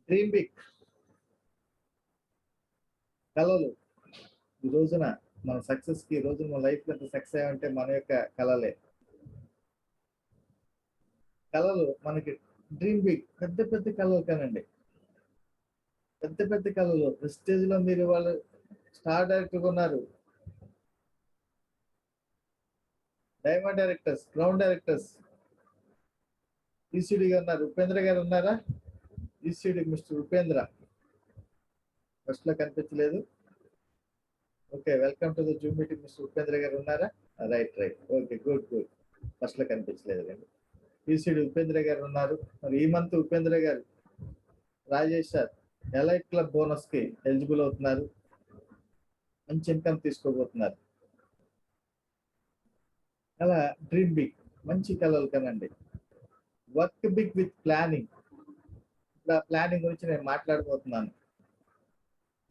Dream big. కళలు ఈ రోజున మన సక్సెస్ కి, ఈ రోజున మన లైఫ్ లో సక్సెస్ అయ్యామంటే మన యొక్క కళలే. కళలు మనకి డ్రీమ్ బిగ్, పెద్ద పెద్ద కళలు కానండి, పెద్ద పెద్ద కళలు. ప్రెస్టేజ్ లో మీరు వాళ్ళు స్టార్ డైరెక్టర్ ఉన్నారు, diamond directors, ground directors, ECD గారు ఉన్నారు. ఉపేంద్ర గారు ఉన్నారా? ఈసీడీ మిస్టర్ ఉపేంద్ర ఫస్ట్ లో కనిపించలేదు. Okay, welcome to the Zoom meeting. Mister Upendra గారు ఉన్నారా? Right right, okay, good good. First లో కనిపించలేదు అండి. ఈసీడీ ఉపేంద్ర గారు ఉన్నారు. మరి ఈ మంత్ ఉపేంద్ర గారు, Rajesh sir elite club bonus కి ఎలిజిబుల్ అవుతున్నారు, మంచి ఇన్కమ్ తీసుకోబోతున్నారు. అలా డ్రీమ్ బిగ్, మంచి కళలు కనండి. Work big with planning. ఇప్పుడు ఆ ప్లానింగ్ గురించి నేను మాట్లాడబోతున్నాను.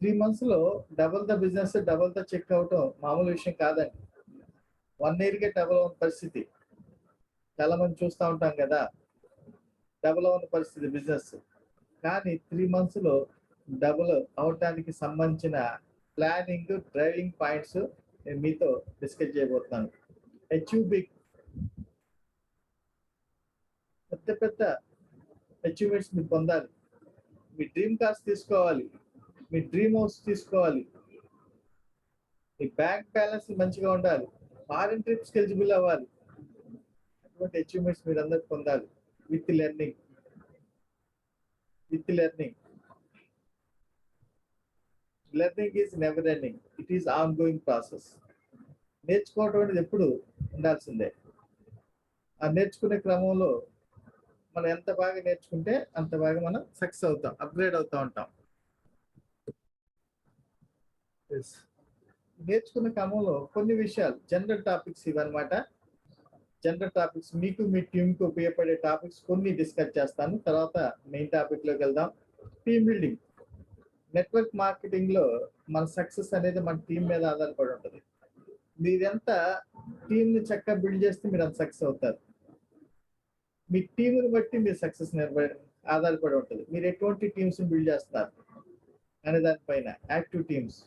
3 months లో double the business, double the check అవటం మామూలు విషయం కాదండి. 1 year కే డబుల్ అవ్వని పరిస్థితి చాలా మంది చూస్తూ ఉంటాం కదా, డబుల్ అవ్వని పరిస్థితి బిజినెస్. కానీ 3 months లో డబుల్ అవటానికి సంబంధించిన ప్లానింగ్, డ్రైవింగ్ పాయింట్స్ నేను మీతో డిస్కస్ చేయబోతున్నాను. అచీవ్ బిగ్, పెద్ద పెద్ద అచీవ్మెంట్స్ మీరు పొందాలి. మీ డ్రీమ్ కార్స్ తీసుకోవాలి, మీ డ్రీమ్ హౌస్ తీసుకోవాలి, మీ బ్యాంక్ బ్యాలెన్స్ మంచిగా ఉండాలి, ఫారిన్ ట్రిప్స్కి ఎలిజిబుల్ అవ్వాలి. అటువంటి అచీవ్మెంట్స్ మీరు అందరూ పొందాలి. With learning, with learning. Learning is never ending, it is on going process. నేర్చుకోవటం అనేది ఎప్పుడు ఉండాల్సిందే. ఆ నేర్చుకునే క్రమంలో మనం ఎంత బాగా నేర్చుకుంటే అంత బాగా మనం సక్సెస్ అవుతాం, అప్గ్రేడ్ అవుతూ ఉంటాం. నేర్చుకునే క్రమంలో కొన్ని విషయాలు, జనరల్ టాపిక్స్ ఇవన్నమాట. జనరల్ టాపిక్స్ మీకు, మీ టీంకి ఉపయోగపడే టాపిక్స్ కొన్ని డిస్కస్ చేస్తాను. తర్వాత మెయిన్ టాపిక్ లోకి వెళ్దాం. Team building. నెట్వర్క్ మార్కెటింగ్ లో మన సక్సెస్ అనేది మన టీం మీద ఆధారపడి ఉంటుంది. మీరెంత టీంని చక్కగా బిల్డ్ చేస్తే మీరు అంత సక్సెస్ అవుతారు. మీ టీంని బట్టి మీ సక్సెస్ ఆధారపడి ఉంటుంది. మీరు ఎటువంటి టీమ్స్ బిల్డ్ చేస్తారు అనే దానిపైన. Active teams.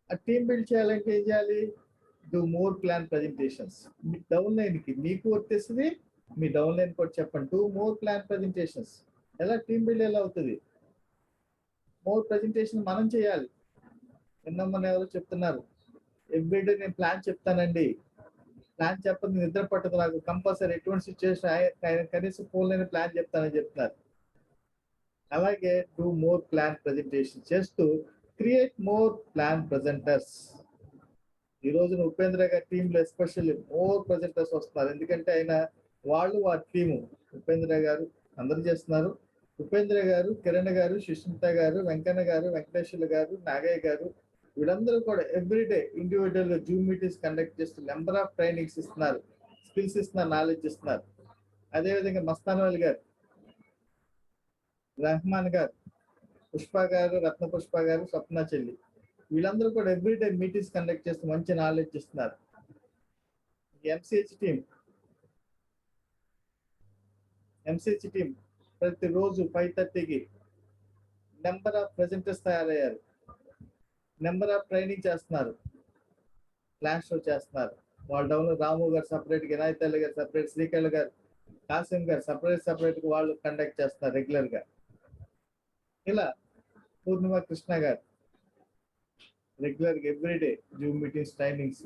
ఆ టీం బిల్డ్ చేయాలంటే ఏం చేయాలి? Do more plan presentations. Me down line కి మీకు వర్తిస్తుంది, మీ డౌన్ లైన్ కూడా చెప్పండి. Do more plan presentations. ఎలా టీం బిల్డ్ ఎలా అవుతుంది? మోర్ ప్రజెంటేషన్ మనం చేయాలి. నిన్న ఎవరు చెప్తున్నారు, ఎవ్రీడే నేను ప్లాన్ చెప్తానండి, ప్లాన్ చెప్పదు నిద్ర పట్టదు నాకు, కంపల్సరీ ఎటువంటి సిచ్యువేషన్ కనీసం ఫోన్లోనే ప్లాన్ చెప్తానని చెప్తున్నారు. అలాగే డూ మోర్ ప్లాన్ ప్రజెంటేషన్ చేస్తూ క్రియేట్ మోర్ ప్లాన్ ప్రజెంటర్స్. ఈ రోజున ఉపేంద్ర గారి టీంలో ఎస్పెషల్లీ మోర్ ప్రజెంటర్స్ వస్తున్నారు. ఎందుకంటే ఆయన వాళ్ళు వారి టీము, ఉపేంద్ర గారు అందరూ చేస్తున్నారు. ఉపేంద్ర గారు, కిరణ్ గారు, సుష్మిత గారు, వెంకన్న గారు, వెంకటేశ్వర్లు గారు, నాగయ్య గారు, వీళ్ళందరూ కూడా everyday individual Zoom meetings conduct చేస్తూ నెంబర్ ఆఫ్ ట్రైనింగ్స్ ఇస్తున్నారు, స్కిల్స్ ఇస్తున్నారు, నాలెడ్జ్ ఇస్తున్నారు. అదేవిధంగా మస్తానవల్ గారు, రెహమాన్ గారు, పుష్ప గారు, రత్న పుష్ప గారు, స్వప్న చెల్లి, వీళ్ళందరూ కూడా ఎవ్రీడే మీటింగ్స్ కండక్ట్ చేస్తూ మంచి నాలెడ్జ్ ఇస్తున్నారు. ఎంసీహెచ్ టీం ప్రతిరోజు 5:30కి నెంబర్ ఆఫ్ ప్రెజెంటర్స్ తయారయ్యారు, నెంబర్ ఆఫ్ ట్రైనింగ్ చేస్తున్నారు, క్లాస్ షో చేస్తున్నారు. వాళ్ళ డౌన్ రాము గారు సపరేట్, వినాయతల్లి గారు సపరేట్, శ్రీకళ గారు, కాసిం గారు సపరేట్ వాళ్ళు కండక్ట్ చేస్తున్నారు రెగ్యులర్ గా. ఇలా పూర్ణిమ కృష్ణ గారు రెగ్యులర్ గా ఎవ్రీడే జూమ్ మీటింగ్స్, ట్రైనింగ్స్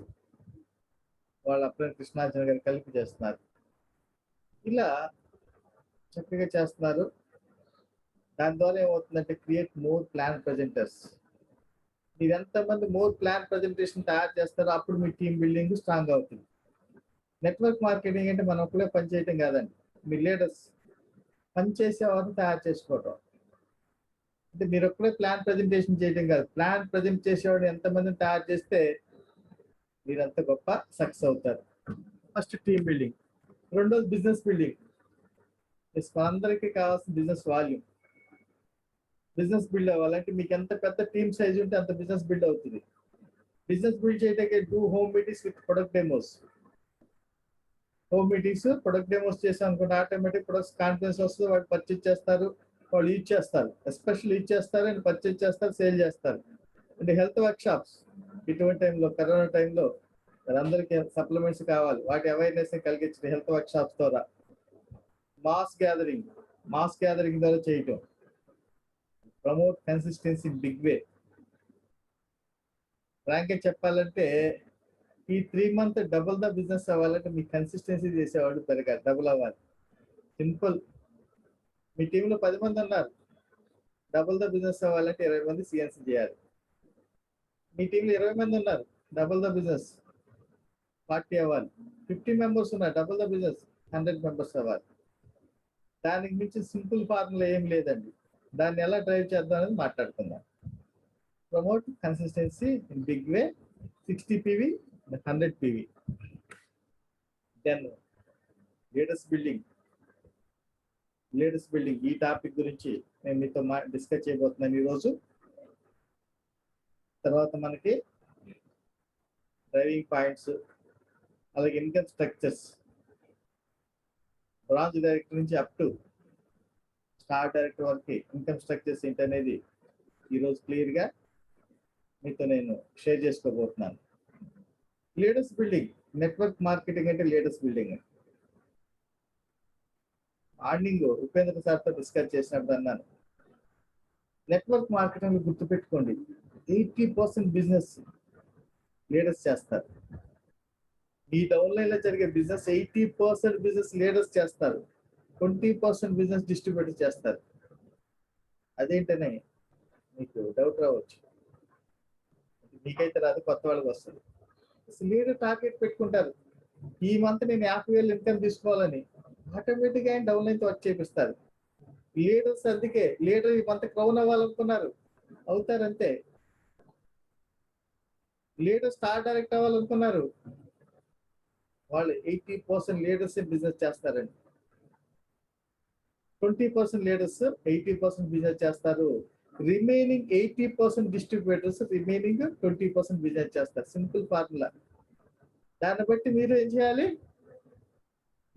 వాళ్ళ అప్రెంట్ కృష్ణార్జున గారు కలిపి చేస్తున్నారు. ఇలా చక్కగా చేస్తున్నారు. దాని ద్వారా ఏమవుతుందంటే క్రియేట్ మోర్ ప్లాన్ ప్రజెంటర్స్. మీరు ఎంతమంది మోర్ ప్లాన్ ప్రజెంటేషన్ తయారు చేస్తారో అప్పుడు మీ టీమ్ బిల్డింగ్ స్ట్రాంగ్ అవుతుంది. నెట్వర్క్ మార్కెటింగ్ అంటే మనం ఒక్కడే పని చేయటం కాదండి, మీ లీడర్స్ పనిచేసేవారిని తయారు చేసుకోవటం. అంటే మీరు ఒక్కడే ప్లాన్ ప్రజెంటేషన్ చేయడం కాదు, ప్లాన్ ప్రజెంట్ చేసేవాడు ఎంతమందిని తయారు చేస్తే మీరంత గొప్ప సక్సెస్ అవుతారు. First team building. రెండోది బిజినెస్ బిల్డింగ్. అందరికీ కావాల్సిన బిజినెస్ వాల్యూమ్. బిజినెస్ బిల్డ్ అవ్వాలంటే మీకు ఎంత పెద్ద టీమ్ సైజ్ ఉంటే అంత బిజినెస్ బిల్డ్ అవుతుంది. బిజినెస్ బిల్డ్ చేయడానికి do home meetings with product demos. Home meetings, product demos చేసాం అనుకుంటే ఆటోమేటిక్ ప్రొడక్ట్స్ కాన్ఫిడెన్స్ వస్తుంది, వాళ్ళు పర్చేజ్ చేస్తారు, వాళ్ళు యూజ్ చేస్తారు, ఎస్పెషల్ యూజ్ చేస్తారు అండ్ పర్చేజ్ చేస్తారు, సేల్ చేస్తారు. అంటే హెల్త్ వర్క్ షాప్స్ ఇటువంటి టైంలో, కరోనా టైంలో అందరికీ సప్లిమెంట్స్ కావాలి, వాటి అవేర్నెస్ కలిగించిన హెల్త్ వర్క్ షాప్స్ ద్వారా. మాస్ గ్యాదరింగ్ ద్వారా చేయటం. Promote consistency big way. ఫ్రాంక్గా చెప్పాలంటే ఈ 3 month డబుల్ ద బిజినెస్ అవ్వాలంటే మీ కన్సిస్టెన్సీ చేసేవాడు పెరగాలి, డబుల్ అవ్వాలి. సింపుల్. మీ టీంలో 10 మంది ఉన్నారు, డబుల్ ద బిజినెస్ అవ్వాలంటే 20 మంది సిఎన్సీ చేయాలి. మీ టీంలో 20 మంది ఉన్నారు, డబుల్ ద బిజినెస్ 40 అవ్వాలి. 50 మెంబర్స్ ఉన్నారు, డబుల్ ద బిజినెస్ 100 మెంబర్స్ అవ్వాలి. దానికి మించి సింపుల్ ఫార్ములా ఏం లేదండి. దాన్ని ఎలా డ్రైవ్ చేద్దాం అనేది మాట్లాడుకుందాం. Promote consistency in big way, 60 PV, 100 PV. Then leaders building. ఈ టాపిక్ గురించి నేను మీతో డిస్కస్ చేయబోతున్నాను ఈరోజు. తర్వాత మనకి డ్రైవింగ్ పాయింట్స్, అలాగే ఇన్కమ్ స్ట్రక్చర్స్, బ్రాంచ్ డైరెక్టర్ నుంచి అప్ టు స్టార్ డైరెక్టర్ వరకు ఇన్కమ్ స్ట్రక్చర్స్ ఏంటనేది ఈరోజు క్లియర్గా మీతో నేను షేర్ చేసుకోబోతున్నాను. లీడర్స్ బిల్డింగ్, నెట్వర్క్ మార్కెటింగ్ అంటే లీడర్స్ బిల్డింగ్. మార్నింగ్ ఉపేంద్ర సార్తో డిస్కస్ చేసినప్పుడు అన్నాను, నెట్వర్క్ మార్కెటింగ్ గుర్తుపెట్టుకోండి, 80% బిజినెస్ లీడర్స్ చేస్తారు. ఈ డౌన్లైన్ లో జరిగే బిజినెస్ 80% బిజినెస్ లీడర్స్ చేస్తారు, 20% బిజినెస్ డిస్ట్రిబ్యూటర్ చేస్తారు. అదేంటనే మీకు డౌట్ రావచ్చు, మీకైతే రాదు, కొత్త వాళ్ళకి వస్తుంది. లీడర్ టార్గెట్ పెట్టుకుంటారు, ఈ మంత్ నేను 50,000 ఇన్కమ్ తీసుకోవాలని. ఆటోమేటిక్గా ఆయన డౌన్లైన్ తో వర్క్ చేపిస్తారు. లీడర్స్ అందుకే లీడర్ ఈ మంత్ క్రౌన్ అవ్వాలనుకున్నారు, అవుతారంతే. లీడర్ స్టార్ డైరెక్ట్ అవ్వాలనుకున్నారు, వాళ్ళు 80% లీడర్స్ బిజినెస్ చేస్తారండి. 20% లీడర్స్ 80% బిజినెస్ చేస్తారు. రిమైనింగ్ 80% డిస్ట్రిబ్యూటర్స్ రిమైనింగ్ 20% బిజినెస్ చేస్తారు. Simple formula. దాన్ని బట్టి మీరు ఏం చేయాలి?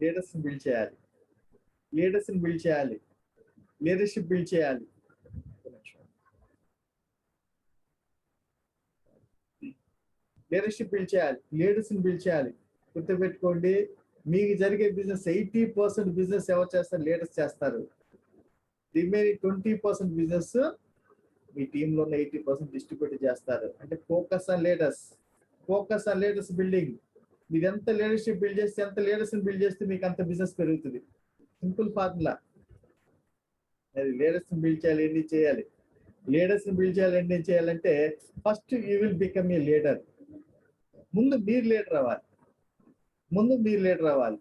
లీడర్స్ని బిల్డ్ చేయాలి, లీడర్షిప్ బిల్డ్ చేయాలి. లీడర్షిప్ బిల్డ్ చేయాలి, లీడర్స్ని బిల్డ్ చేయాలి. గుర్తుపెట్టుకోండి, మీకు జరిగే బిజినెస్ 80% బిజినెస్ ఎవరు చేస్తారు? లీడర్స్ చేస్తారు. రిమైనింగ్ 20% బిజినెస్ మీ టీంలో ఉన్న 80% డిస్ట్రిబ్యూట్ చేస్తారు. అంటే ఫోకస్ ఆన్ లీడర్స్ బిల్డింగ్. మీరు ఎంత లీడర్షిప్ బిల్డ్ చేస్తే, ఎంత లీడర్స్ని బిల్డ్ చేస్తే మీకు అంత బిజినెస్ పెరుగుతుంది. Simple formula. అది లీడర్స్ని బిల్డ్ చేయాలి, ఏంటి చేయాలి? లీడర్స్ని బిల్డ్ చేయాలి, ఏంటి చేయాలంటే first you will become a leader. ముందు మీరు లీడర్ అవ్వాలి,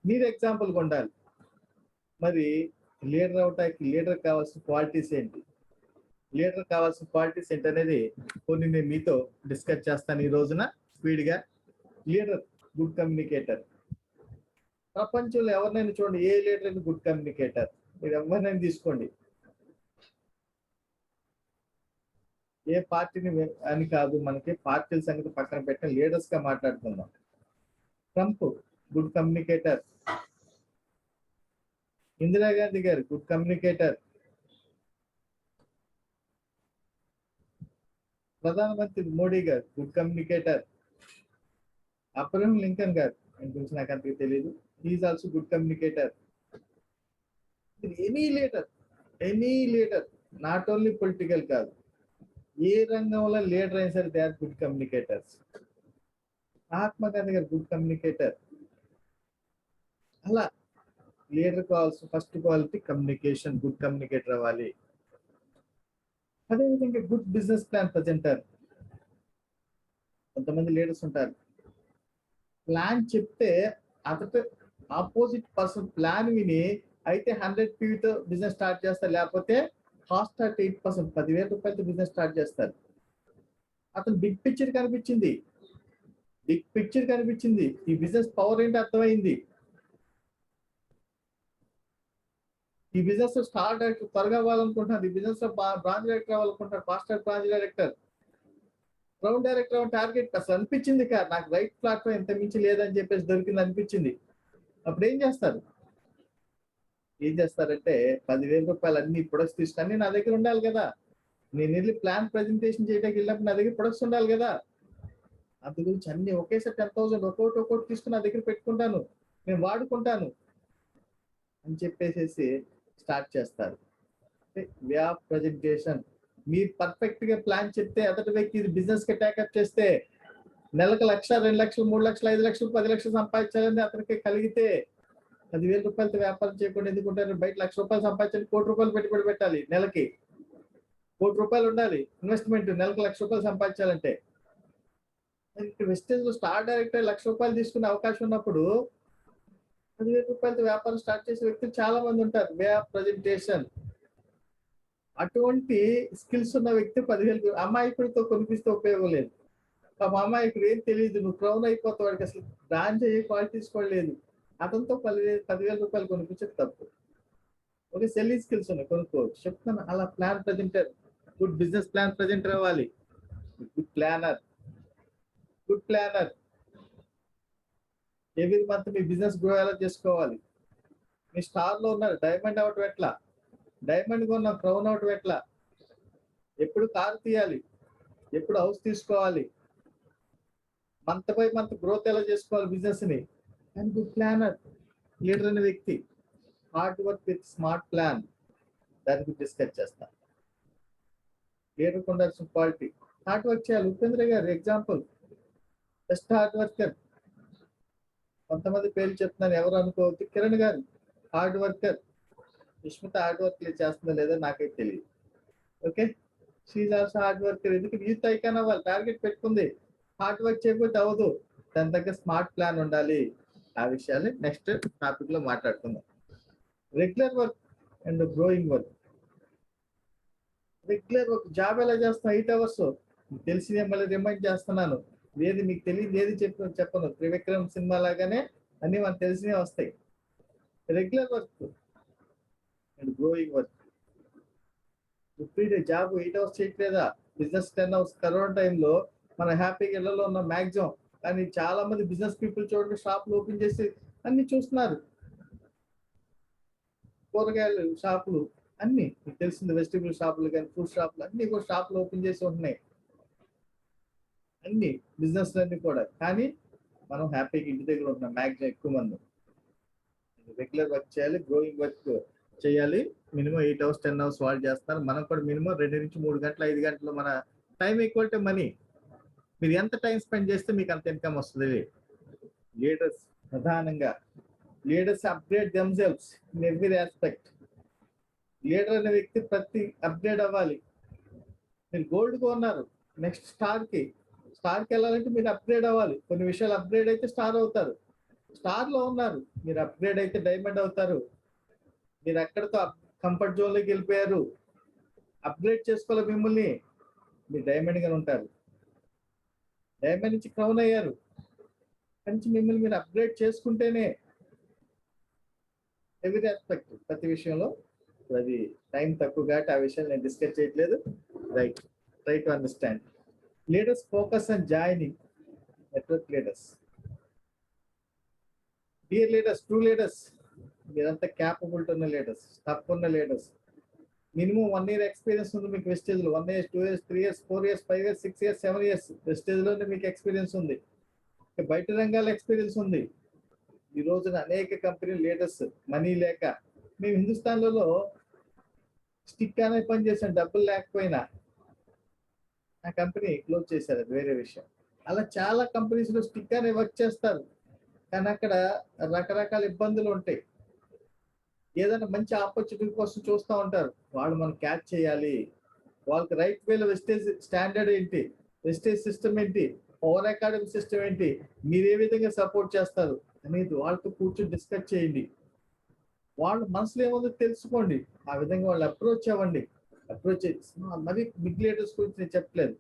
మీరు ఎగ్జాంపుల్గా ఉండాలి. మరి లీడర్ అవటానికి లీడర్ కావాల్సిన క్వాలిటీస్ ఏంటి? అనేది కొన్ని నేను మీతో డిస్కస్ చేస్తాను ఈ రోజున స్పీడ్గా. Leader good communicator. ప్రపంచంలో ఎవరినైనా చూడండి, ఏ లీడర్ అయినా గుడ్ కమ్యూనికేటర్. మీరు ఎవరినైనా తీసుకోండి, ఏ పార్టీని అని కాదు, మనకి పార్టీల సంగతి పక్కన పెట్టిన లీడర్స్ గా మాట్లాడుకుందాం. ట్రంప్ గుడ్ కమ్యూనికేటర్, ఇందిరాగాంధీ గారు గుడ్ కమ్యూనికేటర్, ప్రధానమంత్రి మోడీ గారు గుడ్ కమ్యూనికేటర్, అబ్రహం లింకన్ గారు, ఆయన గురించి నాకు అంతగా తెలియదు, he's also good communicator. Any leader, not only political కాదు, ఏ రంగంలో లీడర్ అయినా సరే they are good communicators. Mahatma Gandhi గారు గుడ్ కమ్యూనికేటర్. అలా లీడర్ కావాల్సిన first quality communication, good communicator అవ్వాలి. అదేవిధంగా గుడ్ బిజినెస్ ప్లాన్ ప్రజెంటర్. కొంతమంది లీడర్స్ ఉంటారు, ప్లాన్ చెప్తే అతను ఆపోజిట్ పర్సన్ ప్లాన్ విని అయితే 100 PVతో బిజినెస్ స్టార్ట్ చేస్తారు, లేకపోతే కాస్ట్ అట్ 8%, 10,000 రూపాయలతో బిజినెస్ స్టార్ట్ చేస్తారు. అతను బిగ్ పిక్చర్ కనిపించింది, ఈ బిజినెస్ పవర్ ఏంటి అర్థమైంది. ఈ బిజినెస్ స్టార్ డైరెక్టర్ త్వరగా అవ్వాలనుకుంటున్నారు, ఈ బిజినెస్ లో బ్రాంచ్ డైరెక్టర్ అవ్వాలనుకుంటున్నారు, faster branch director, crown director target అసలు అనిపించింది కాదు, నాకు రైట్ ప్లాట్ఫామ్ ఎంత మించి లేదని చెప్పేసి దొరికింది అనిపించింది. అప్పుడు ఏం చేస్తారు? ఏం చేస్తారంటే 10,000 రూపాయలు అన్ని ప్రొడక్ట్స్ తీసుకొని నా దగ్గర ఉండాలి కదా. నేను వెళ్ళి ప్లాన్ ప్రజెంటేషన్ చేయడానికి వెళ్ళినప్పుడు నా దగ్గర ప్రొడక్ట్స్ ఉండాలి కదా. అందు గురించి అన్ని ఒకేసారి 10,000 ఒక్కొక్కటి తీసుకుని నా దగ్గర పెట్టుకుంటాను, నేను వాడుకుంటాను అని చెప్పేసేసి స్టార్ట్ చేస్తారు. Way of presentation. మీరు పర్ఫెక్ట్ గా ప్లాన్ చెప్తే ఎదుటి వ్యక్తి ఇది బిజినెస్ కి టేకప్ చేస్తే నెలకు 1,00,000, 2,00,000, 3,00,000, 5,00,000, 10,00,000 సంపాదించాలని అతనికి కలిగితే 10,000 రూపాయలతో వ్యాపారం చేయకుండా ఎందుకుంటారు? బయట 1,00,000 రూపాయలు సంపాదించాలి, 1,00,00,000 రూపాయలు పెట్టుబడి పెట్టాలి, నెలకి 1,00,00,000 రూపాయలు ఉండాలి ఇన్వెస్ట్మెంట్, నెలకు 1,00,000 రూపాయలు సంపాదించాలంటే. వెస్టేజ్ లో స్టార్ డైరెక్ట్ 1,00,000 రూపాయలు తీసుకునే అవకాశం ఉన్నప్పుడు 10,000 రూపాయలతో వ్యాపారం స్టార్ట్ చేసే వ్యక్తులు చాలా మంది ఉంటారు. Way of presentation. అటువంటి స్కిల్స్ ఉన్న వ్యక్తి 10,000 అమాయకుడితో కొనిపిస్తే ఉపయోగం లేదు. పాపం అమాయకుడు ఏం తెలియదు, నువ్వు క్రౌన్ అయిపోతావు, వాడికి అసలు బ్రాంచ్ అయ్యే క్వాలిటీస్ కూడా లేదు. అతనితో 10,000 రూపాయలు కొనిపించేది తప్పు. ఓకే, సెల్లింగ్ స్కిల్స్ ఉన్నాయి, కొనుక్కోవచ్చు. చెప్తాను అలా plan presenter, good business plan presenter అవ్వాలి. Good planner, good planner. Every month మీ బిజినెస్ గ్రో ఎలా చేసుకోవాలి. మీ స్టార్ లో ఉన్నారు, డైమండ్ అవటం ఎట్లా, డైమండ్ కొన్న క్రౌన్ అవటం ఎట్లా, ఎప్పుడు కారు తీయాలి, ఎప్పుడు హౌస్ తీసుకోవాలి, మంత్ బై మంత్ గ్రోత్ ఎలా చేసుకోవాలి బిజినెస్ ని. అండ్ గుడ్ ప్లానర్, లీడర్ అనే వ్యక్తి. Hard work with smart plan, దాని గురించి డిస్కస్ చేస్తాం. లీడర్ ఉండాల్సిన క్వాలిటీ, హార్డ్ వర్క్ చేయాలి. ఉపేంద్ర గారు ఎగ్జాంపుల్, బెస్ట్ హార్డ్ వర్కర్. కొంతమంది పేర్లు చెప్తున్నాను, ఎవరు అనుకోవద్దు. కిరణ్ గారు hard worker. Sushmita hard work చేస్తుందో లేదో నాకైతే తెలియదు. Okay, she's also hard worker. ఎందుకంటే యూత్ ఐకాన్ అవ్వాలి, టార్గెట్ పెట్టుకుంది. హార్డ్ వర్క్ చేయకపోతే అవ్వదు, దాని దగ్గర స్మార్ట్ ప్లాన్ ఉండాలి. ఆ విషయాలు నెక్స్ట్ టాపిక్ లో మాట్లాడుకుందాం. Regular work and growing work. Regular work, job ఎలా చేస్తాం 8 అవర్స్ తెలిసిందే, మళ్ళీ రిమైండ్ చేస్తున్నాను. ఏది మీకు తెలియదు ఏది చెప్పను. త్రివిక్రమ్ సినిమా లాగానే అన్ని మనకు తెలిసినవి వస్తాయి. Regular work and growing work. Job 8 hours చేయట్లేదా, బిజినెస్ 10 అవర్స్. కరోనా టైంలో మన హ్యాపీగా ఇళ్లలో ఉన్న మ్యాక్సిమం. కానీ చాలా మంది బిజినెస్ పీపుల్ చూడండి, షాపులు ఓపెన్ చేసి అన్ని చూస్తున్నారు. కూరగాయలు షాపులు అన్ని మీకు తెలిసింది, వెజిటబుల్ షాపులు కానీ ఫ్రూట్ షాపులు అన్ని కూడా షాపులు ఓపెన్ చేసి ఉంటున్నాయి. అన్ని బిజినెస్ అన్ని కూడా. కానీ మనం హ్యాపీగా ఇంటి దగ్గర ఉంటున్నాం మ్యాక్సిమం ఎక్కువ మంది. రెగ్యులర్ వర్క్ చేయాలి, గ్రోయింగ్ వర్క్ చేయాలి. మినిమం 8 అవర్స్ 10 అవర్స్ వాళ్ళు చేస్తారు. మనం కూడా మినిమం 2 నుంచి 3 గంటలు 5 గంటలు. మన టైం ఈక్వల్ టు మనీ. మీరు ఎంత టైం స్పెండ్ చేస్తే మీకు అంత ఇన్కమ్ వస్తుంది. లీడర్స్ ప్రధానంగా, leaders upgrade themselves in every aspect. Leader అనే వ్యక్తి ప్రతి అప్గ్రేడ్ అవ్వాలి. మీరు గోల్డ్ గా ఉన్నారు, నెక్స్ట్ స్టార్కి వెళ్ళాలంటే మీరు అప్గ్రేడ్ అవ్వాలి. కొన్ని విషయాలు అప్గ్రేడ్ అయితే స్టార్ అవుతారు. స్టార్ లో ఉన్నారు, మీరు అప్గ్రేడ్ అయితే డైమండ్ అవుతారు. మీరు ఎక్కడితో కంఫర్ట్ జోన్ లోకి వెళ్ళిపోయారు, అప్గ్రేడ్ చేసుకోవాలి మిమ్మల్ని, మీరు డైమండ్ గా ఉంటారు. డైమండ్ నుంచి క్రౌన్ అయ్యారు, నుంచి మిమ్మల్ని మీరు అప్గ్రేడ్ చేసుకుంటేనే ఎవ్రీ ఆస్పెక్ట్, ప్రతి విషయంలో. అది టైం తక్కువ కాబట్టి ఆ విషయాలు నేను డిస్కస్ చేయట్లేదు. Right, try to understand. Leaders focus on joining network leaders. Dear leaders, true leaders, మీరంతా క్యాపబిలిటీ ఉన్న లీడర్స్, టఫ్ ఉన్న లీడర్స్. మినిమం 1 year ఎక్స్పీరియన్స్ ఉంది మీకు వెస్టేజ్ లో. 1 year, 2 years, 3 years, 4 years, 5 years, 6 years, 7 years wastage లోనే మీకు experience ఉంది. బయట రంగాల ఎక్స్పీరియన్స్ ఉంది. ఈ రోజున అనేక కంపెనీ లీడర్స్ మనీ లేక, మేము హిందుస్థాన్లలో స్టిక్ అనే పని చేసాం, డబ్బులు లేకపోయినా ఆ కంపెనీ క్లోజ్ చేశారు, అది వేరే విషయం. అలా చాలా కంపెనీస్ లో స్టిక్ అనే వర్క్ చేస్తారు, కానీ అక్కడ రకరకాల ఇబ్బందులు ఉంటాయి. ఏదైనా మంచి ఆపర్చునిటీ కోసం చూస్తూ ఉంటారు, వాళ్ళు మనం క్యాచ్ చేయాలి. వాళ్ళకి రైట్ వేలో వెస్టేజ్ స్టాండర్డ్ ఏంటి, వెస్టేజ్ సిస్టమ్ ఏంటి, పవర్ అకాడమీ సిస్టమ్ ఏంటి, మీరు ఏ విధంగా సపోర్ట్ చేస్తారు అనేది వాళ్ళతో కూర్చొని డిస్కస్ చేయండి. వాళ్ళ మనసులో ఏముందో తెలుసుకోండి, ఆ విధంగా వాళ్ళు అప్రోచ్ అవ్వండి. అప్రోచ్ మరి బిగ్ లీడర్స్ గురించి నేను చెప్పలేదు,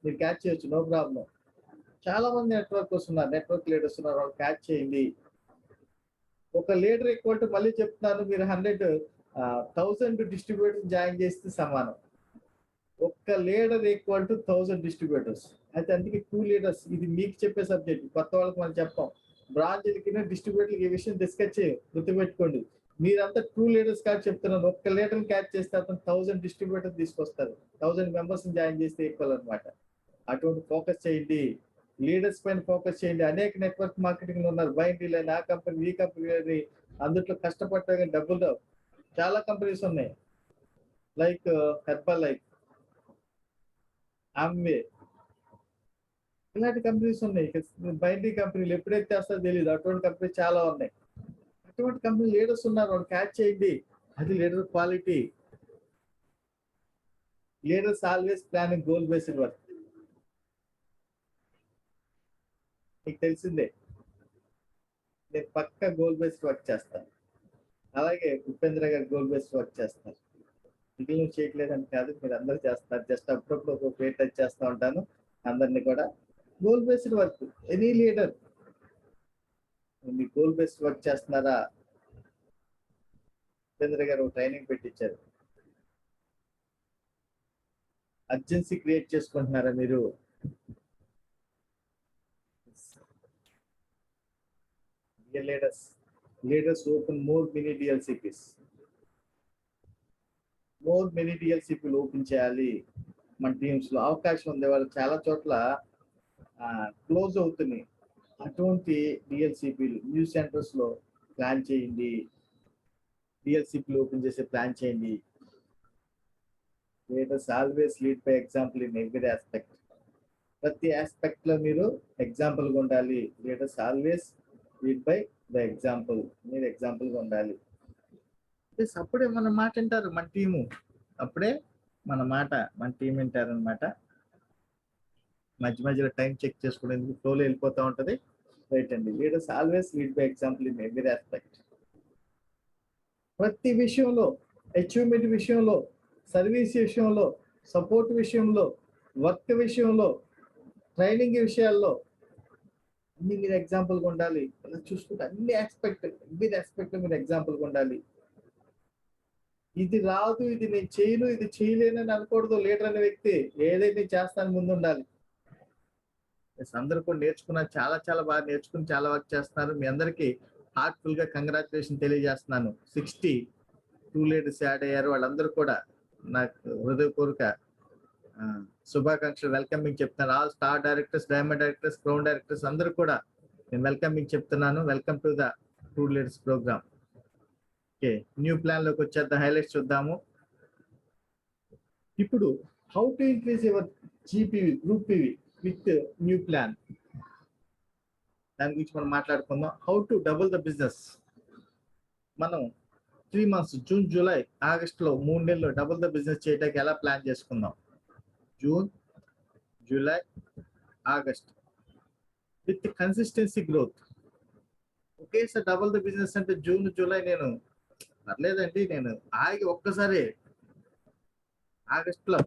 మీరు క్యాచ్ చేయొచ్చు, నో ప్రాబ్లం. చాలా మంది నెట్వర్కర్స్ ఉన్నారు, నెట్వర్క్ లీడర్స్ ఉన్నారు, వాళ్ళు క్యాచ్ చేయండి. ఒక లీడర్ ఈక్వల్ టు, మళ్ళీ చెప్తున్నాను, మీరు 100,000 డిస్ట్రిబ్యూటర్స్ జాయిన్ చేస్తే సమానం. ఒక్క లీడర్ ఈక్వల్ టు 1000 డిస్ట్రిబ్యూటర్స్. అయితే అందుకే 2 లీడర్స్. ఇది మీకు చెప్పే సబ్జెక్ట్, కొత్త వాళ్ళకి మనం చెప్పాం. బ్రాంచ్లకి డిస్ట్రిబ్యూటర్లకి ఈ విషయం డిస్కస్ చేయం, గుర్తుపెట్టుకోండి. మీరంతా ట్రూ లీడర్స్ కాదు చెప్తున్నాను. ఒక్క లీడర్ క్యాచ్ చేస్తే అతను 1000 డిస్ట్రిబ్యూటర్ తీసుకొస్తారు. 1000 మెంబర్స్ జాయిన్ చేస్తే ఈక్వల్ అనమాట. అటువంటి ఫోకస్ చేయండి. లీడర్స్ పైన ఫోకస్ చేయండి. అనేక నెట్వర్క్ మార్కెటింగ్ ఉన్నారు. వైండీలు అని, ఆ కంపెనీ, ఈ కంపెనీ అని, అందులో కష్టపడటం డబ్బులు రావు. చాలా కంపెనీస్ ఉన్నాయి. లైక్ హెర్బల్ లైఫ్, ఆమ్వే, ఇలాంటి కంపెనీస్ ఉన్నాయి. బైండీ కంపెనీలు ఎప్పుడైతే చేస్తారో తెలియదు. అటువంటి కంపెనీస్ చాలా ఉన్నాయి. అటువంటి కంపెనీ లీడర్స్ ఉన్నారు. వాళ్ళు క్యాచ్ చేయండి. అది leader quality. Leaders always planning goal based work. మీకు తెలిసిందే, నేను పక్కా గోల్ బేస్డ్ వర్క్ చేస్తాను. అలాగే ఉపేంద్ర గారు గోల్ బేస్డ్ వర్క్ చేస్తారు. మిగిలిన చేయట్లేదని కాదు, మీరు అందరూ చేస్తారు. జస్ట్ అప్పుడప్పుడు ఒక పేరు టచ్ చేస్తూ ఉంటాను అందరినీ కూడా. Goal based work. Any leader మీ గోల్ బేస్డ్ వర్క్ చేస్తున్నారా? ఉపేంద్ర గారు ట్రైనింగ్ పెట్టించారు. అర్జెన్సీ క్రియేట్ చేసుకుంటున్నారా మీరు? Leaders open more mini DLCPs. More mini డిఎల్సిపిలు ఓపెన్ చేయాలి. మన టీమ్స్ లో అవకాశం ఉంది. వాళ్ళు చాలా చోట్ల క్లోజ్ అవుతున్నాయి. అటువంటి డిఎల్సిపిలు న్యూ సెంటర్స్ లో ప్లాన్ చేయండి. డిఎల్సిపిలు ఓపెన్ చేసే ప్లాన్ చేయండి. Leaders always lead by example in every aspect. ప్రతి ఆస్పెక్ట్ లో మీరు ఎగ్జాంపుల్ గా ఉండాలి. Leaders always lead by the example. మీరు ఎగ్జాంపుల్ గా ఉండాలి. అప్పుడే మన మాట వింటారు మన టీము. అప్పుడే మన టీం వింటారు అనమాట. మధ్యలో టైం చెక్ చేసుకునేందుకు ఫ్లోలో వెళ్ళిపోతూ ఉంటది. రైట్ అండి. Leaders always lead by example in every aspect. ప్రతి విషయంలో, అచీవ్మెంట్ విషయంలో, సర్వీస్ విషయంలో, సపోర్ట్ విషయంలో, వర్క్ విషయంలో, ట్రైనింగ్ విషయాల్లో అన్ని మీరు ఎగ్జాంపుల్గా ఉండాలి. అలా చూసుకుంటే అన్ని ఎవ్రీ ఆస్పెక్ట్ మీరు ఎగ్జాంపుల్గా ఉండాలి. ఇది రాదు, ఇది నేను చేయను, ఇది చేయలేనని అనకూడదు. లీడర్ అనే వ్యక్తి ఏదైతే చేస్తాను ముందు ఉండాలి. అందరూ కూడా నేర్చుకున్నారు. చాలా చాలా బాగా నేర్చుకుని చాలా వర్క్ చేస్తున్నారు. మీ అందరికీ హార్ట్ఫుల్ గా కంగ్రాచులేషన్ తెలియజేస్తున్నాను. 62 లీడర్స్ యాడ్ అయ్యారు. వాళ్ళందరూ కూడా నాకు హృదయపూర్వక శుభాకాంక్షలు, వెల్కమింగ్ చెప్తున్నాను. All star directors, diamond directors, crown directors అందరూ కూడా నేను వెల్కమింగ్ చెప్తున్నాను. Welcome to the 2 leaders program. Okay, new plan లోకి వచ్చేద్దాం. హైలైట్స్ చూద్దాము. ఇప్పుడు how to increase your GPV, group PV with new plan, దాని గురించి మనం మాట్లాడుకుందాం. How to double the business. మనం 3 months, జూన్, జూలై, ఆగస్టులో 3 నెలలు డబుల్ ద బిజినెస్ చేయడానికి ఎలా ప్లాన్ చేసుకుందాం. June, July, August with consistency growth. ఒకేసారి డబుల్ ద బిజినెస్ అంటే జూన్, జూలై నేను పర్లేదండి, నేను ఆగి ఒక్కసారి ఆగస్టులో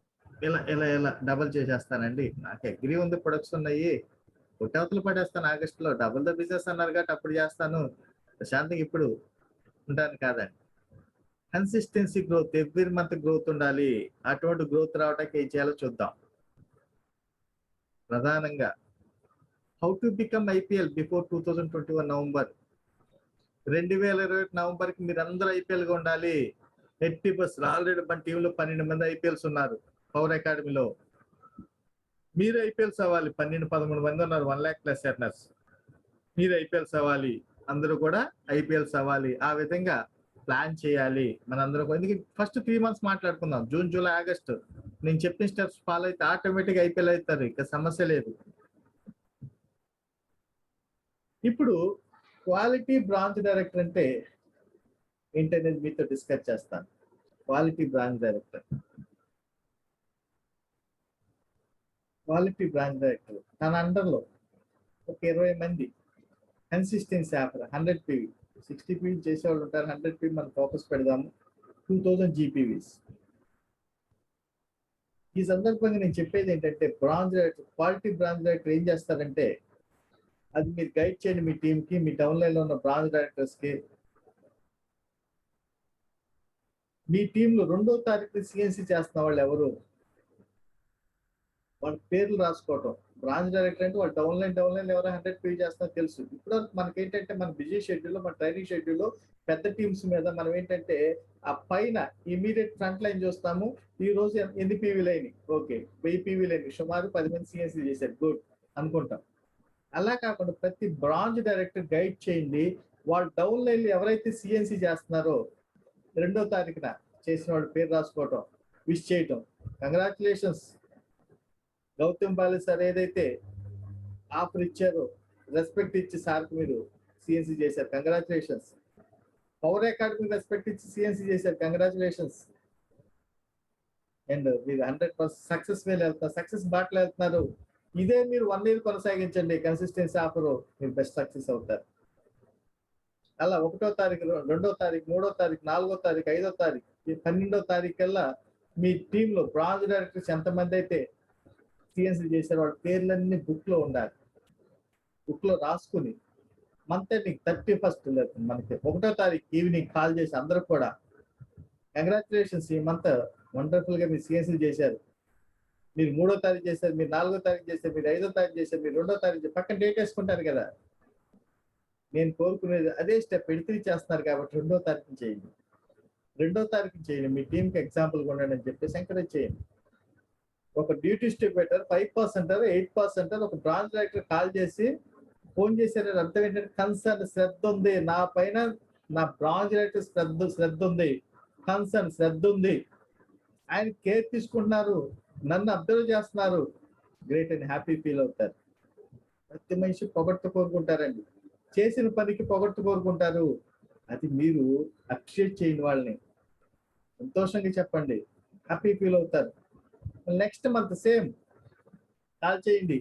ఇలా ఇలా ఇలా డబుల్ చేసేస్తానండి. నాకు అగ్రీ ఉంది, ప్రొడక్ట్స్ ఉన్నాయి, పుట్టవతలు పడేస్తాను. ఆగస్టులో డబుల్ ద బిజినెస్ అన్నారు కాబట్టి అప్పుడు చేస్తాను. ప్రశాంతంగా ఇప్పుడు ఉంటాను కాదండి. Consistency growth, every month growth ఉండాలి. అటువంటి గ్రోత్ రావడానికి ఏం చేయాలో చూద్దాం. ప్రధానంగా how to become IPL before 2021 November. 2020 November కి మీరు అందరూ ఐపీఎల్ గా ఉండాలి. 80%. ఆల్రెడీ మన టీంలో 12 మంది ఐపీఎల్స్ ఉన్నారు. పవర్ అకాడమీలో మీరు ఐపీఎల్స్ అవ్వాలి. 12-13 మంది ఉన్నారు. 1 lakh ప్లస్ ఎర్నర్స్. మీరు ఐపీఎల్స్ అవ్వాలి. అందరూ కూడా ఐపీఎల్స్ అవ్వాలి. ఆ విధంగా ప్లాన్ చేయాలి మనందరం. ఎందుకంటే ఫస్ట్ 3 months మాట్లాడుకుందాం. జూన్, జూలై, ఆగస్ట్ నేను చెప్పిన స్టెప్స్ ఫాలో అయితే ఆటోమేటిక్ ఐపీఎల్ అవుతారు. ఇక సమస్య లేదు. ఇప్పుడు క్వాలిటీ బ్రాంచ్ డైరెక్టర్ అంటే ఏంటనేది మీతో డిస్కస్ చేస్తాను. క్వాలిటీ బ్రాంచ్ డైరెక్టర్ తన అండర్లో ఒక 20 మంది కన్సిస్టెన్సీ ఆఫర్ 100 పీవీ, 60 పీవీ చేసేవాళ్ళు ఉంటారు. 100 పీవీ మనం ఫోకస్ పెడదాము. 2000 జీపీవీస్. ఈ సందర్భంగా నేను చెప్పేది ఏంటంటే, branch director, quality branch director ఏం చేస్తారంటే, అది మీరు గైడ్ చేయండి మీ టీంకి, మీ డౌన్లైన్లో ఉన్న బ్రాంచ్ డైరెక్టర్స్కి. మీ టీంలో 2వ తారీఖు సిఎన్సి చేస్తున్న వాళ్ళు ఎవరు, వాళ్ళ పేర్లు రాసుకోవటం. బ్రాంచ్ డైరెక్టర్ అంటే వాళ్ళు డౌన్లైన్ ఎవరో 100 పే చేస్తారో తెలుసు. ఇప్పుడు మనకి ఏంటంటే మన బిజీ షెడ్యూల్లో, మన ట్రైనింగ్ షెడ్యూల్లో పెద్ద టీమ్స్ మీద మనం ఏంటంటే ఆ పైన ఇమీడియట్ ఫ్రంట్ లైన్ చూస్తాము. ఈ రోజు ఎన్ని పీవీలు అయినాయి, ఓకే 1000 పీవీలు అయినాయి, సుమారు 10 మంది సిఎన్సీ చేశారు, గుడ్ అనుకుంటాం. అలా కాకుండా ప్రతి బ్రాంచ్ డైరెక్టర్ గైడ్ చేయండి. వాళ్ళు డౌన్ లైన్ ఎవరైతే సిఎన్సీ చేస్తున్నారో 2వ తారీఖున చేసిన వాళ్ళ పేరు రాసుకోవటం, విష్ చేయటం, కంగ్రాచులేషన్స్ గౌతమ్ బాలి సార్ ఏదైతే ఆఫర్ ఇచ్చారో రెస్పెక్ట్ ఇచ్చి సార్కి మీరు సిఎన్సీ చేశారు, కంగ్రాచులేషన్స్. పవర్ అకాడమీ రెస్పెక్ట్ ఇచ్చి సిఎన్సీ చేశారు, కంగ్రాచులేషన్స్. అండ్ మీరు 100% సక్సెస్ వేలు వెళ్తున్నారు, సక్సెస్ బాటలో వెళ్తున్నారు. ఇదే మీరు 1 year కొనసాగించండి, కన్సిస్టెన్సీ ఆఫర్, మీరు బెస్ట్ సక్సెస్ అవుతారు. అలా 1వ తారీఖు, 2వ తారీఖు, 3వ తారీఖు, 4వ తారీఖు, 5వ తారీఖు, 12వ తారీఖు కల్లా మీ టీంలో బ్రాంచ్ డైరెక్టర్స్ ఎంతమంది అయితే సిఎన్సీ చేశారు వాళ్ళ పేర్లన్నీ బుక్ లో ఉండాలి. బుక్ లో రాసుకుని మంత్ ఎండింగ్ 31st మనకి 1వ తారీఖు ఈవినింగ్ కాల్ చేసి అందరూ కూడా కంగ్రాచులేషన్స్, ఈ మంత్ వండర్ఫుల్ గా మీరు సిఎన్సీ చేశారు, మీరు 3వ తారీఖు చేశారు, మీరు 4వ తారీఖు చేశారు, మీరు 5వ తారీఖు చేశారు, మీరు 2వ తారీఖు పక్కన డేట్ వేసుకుంటారు కదా. నేను కోరుకునేది అదే స్టెప్, ఎడితే చేస్తున్నారు కాబట్టి 2వ తారీఖు చేయండి, 2వ తారీఖు చేయండి, మీ టీంకి ఎగ్జాంపుల్ ఉండండి అని చెప్పేసి ఎంకరేజ్ చేయండి. ఒక డ్యూటీ స్టెప్ పెట్టారు 5% 8% ఒక బ్రాంచ్ డైరెక్టర్ కాల్ చేసి ఫోన్ చేశారు, అర్థం ఏంటంటే కన్సర్న్, శ్రద్ధ ఉంది నా పైన, నా బ్రాంచ్ డైరెక్టర్ శ్రద్ధ ఉంది, కన్సర్న్ శ్రద్ధ ఉంది, ఆయన కేర్ తీసుకుంటున్నారు, నన్ను అబ్జర్వ్ చేస్తున్నారు, గ్రేట్ అని హ్యాపీ ఫీల్ అవుతారు. ప్రతి మనిషి పొగట్టు కోరుకుంటారండి, చేసిన పనికి పొగట్టు కోరుకుంటారు. అది మీరు అప్రిషియేట్ చేయండి, వాళ్ళని సంతోషంగా చెప్పండి, హ్యాపీ ఫీల్ అవుతారు. నెక్స్ట్ మంత్ సేమ్ కాల్ చేయండి,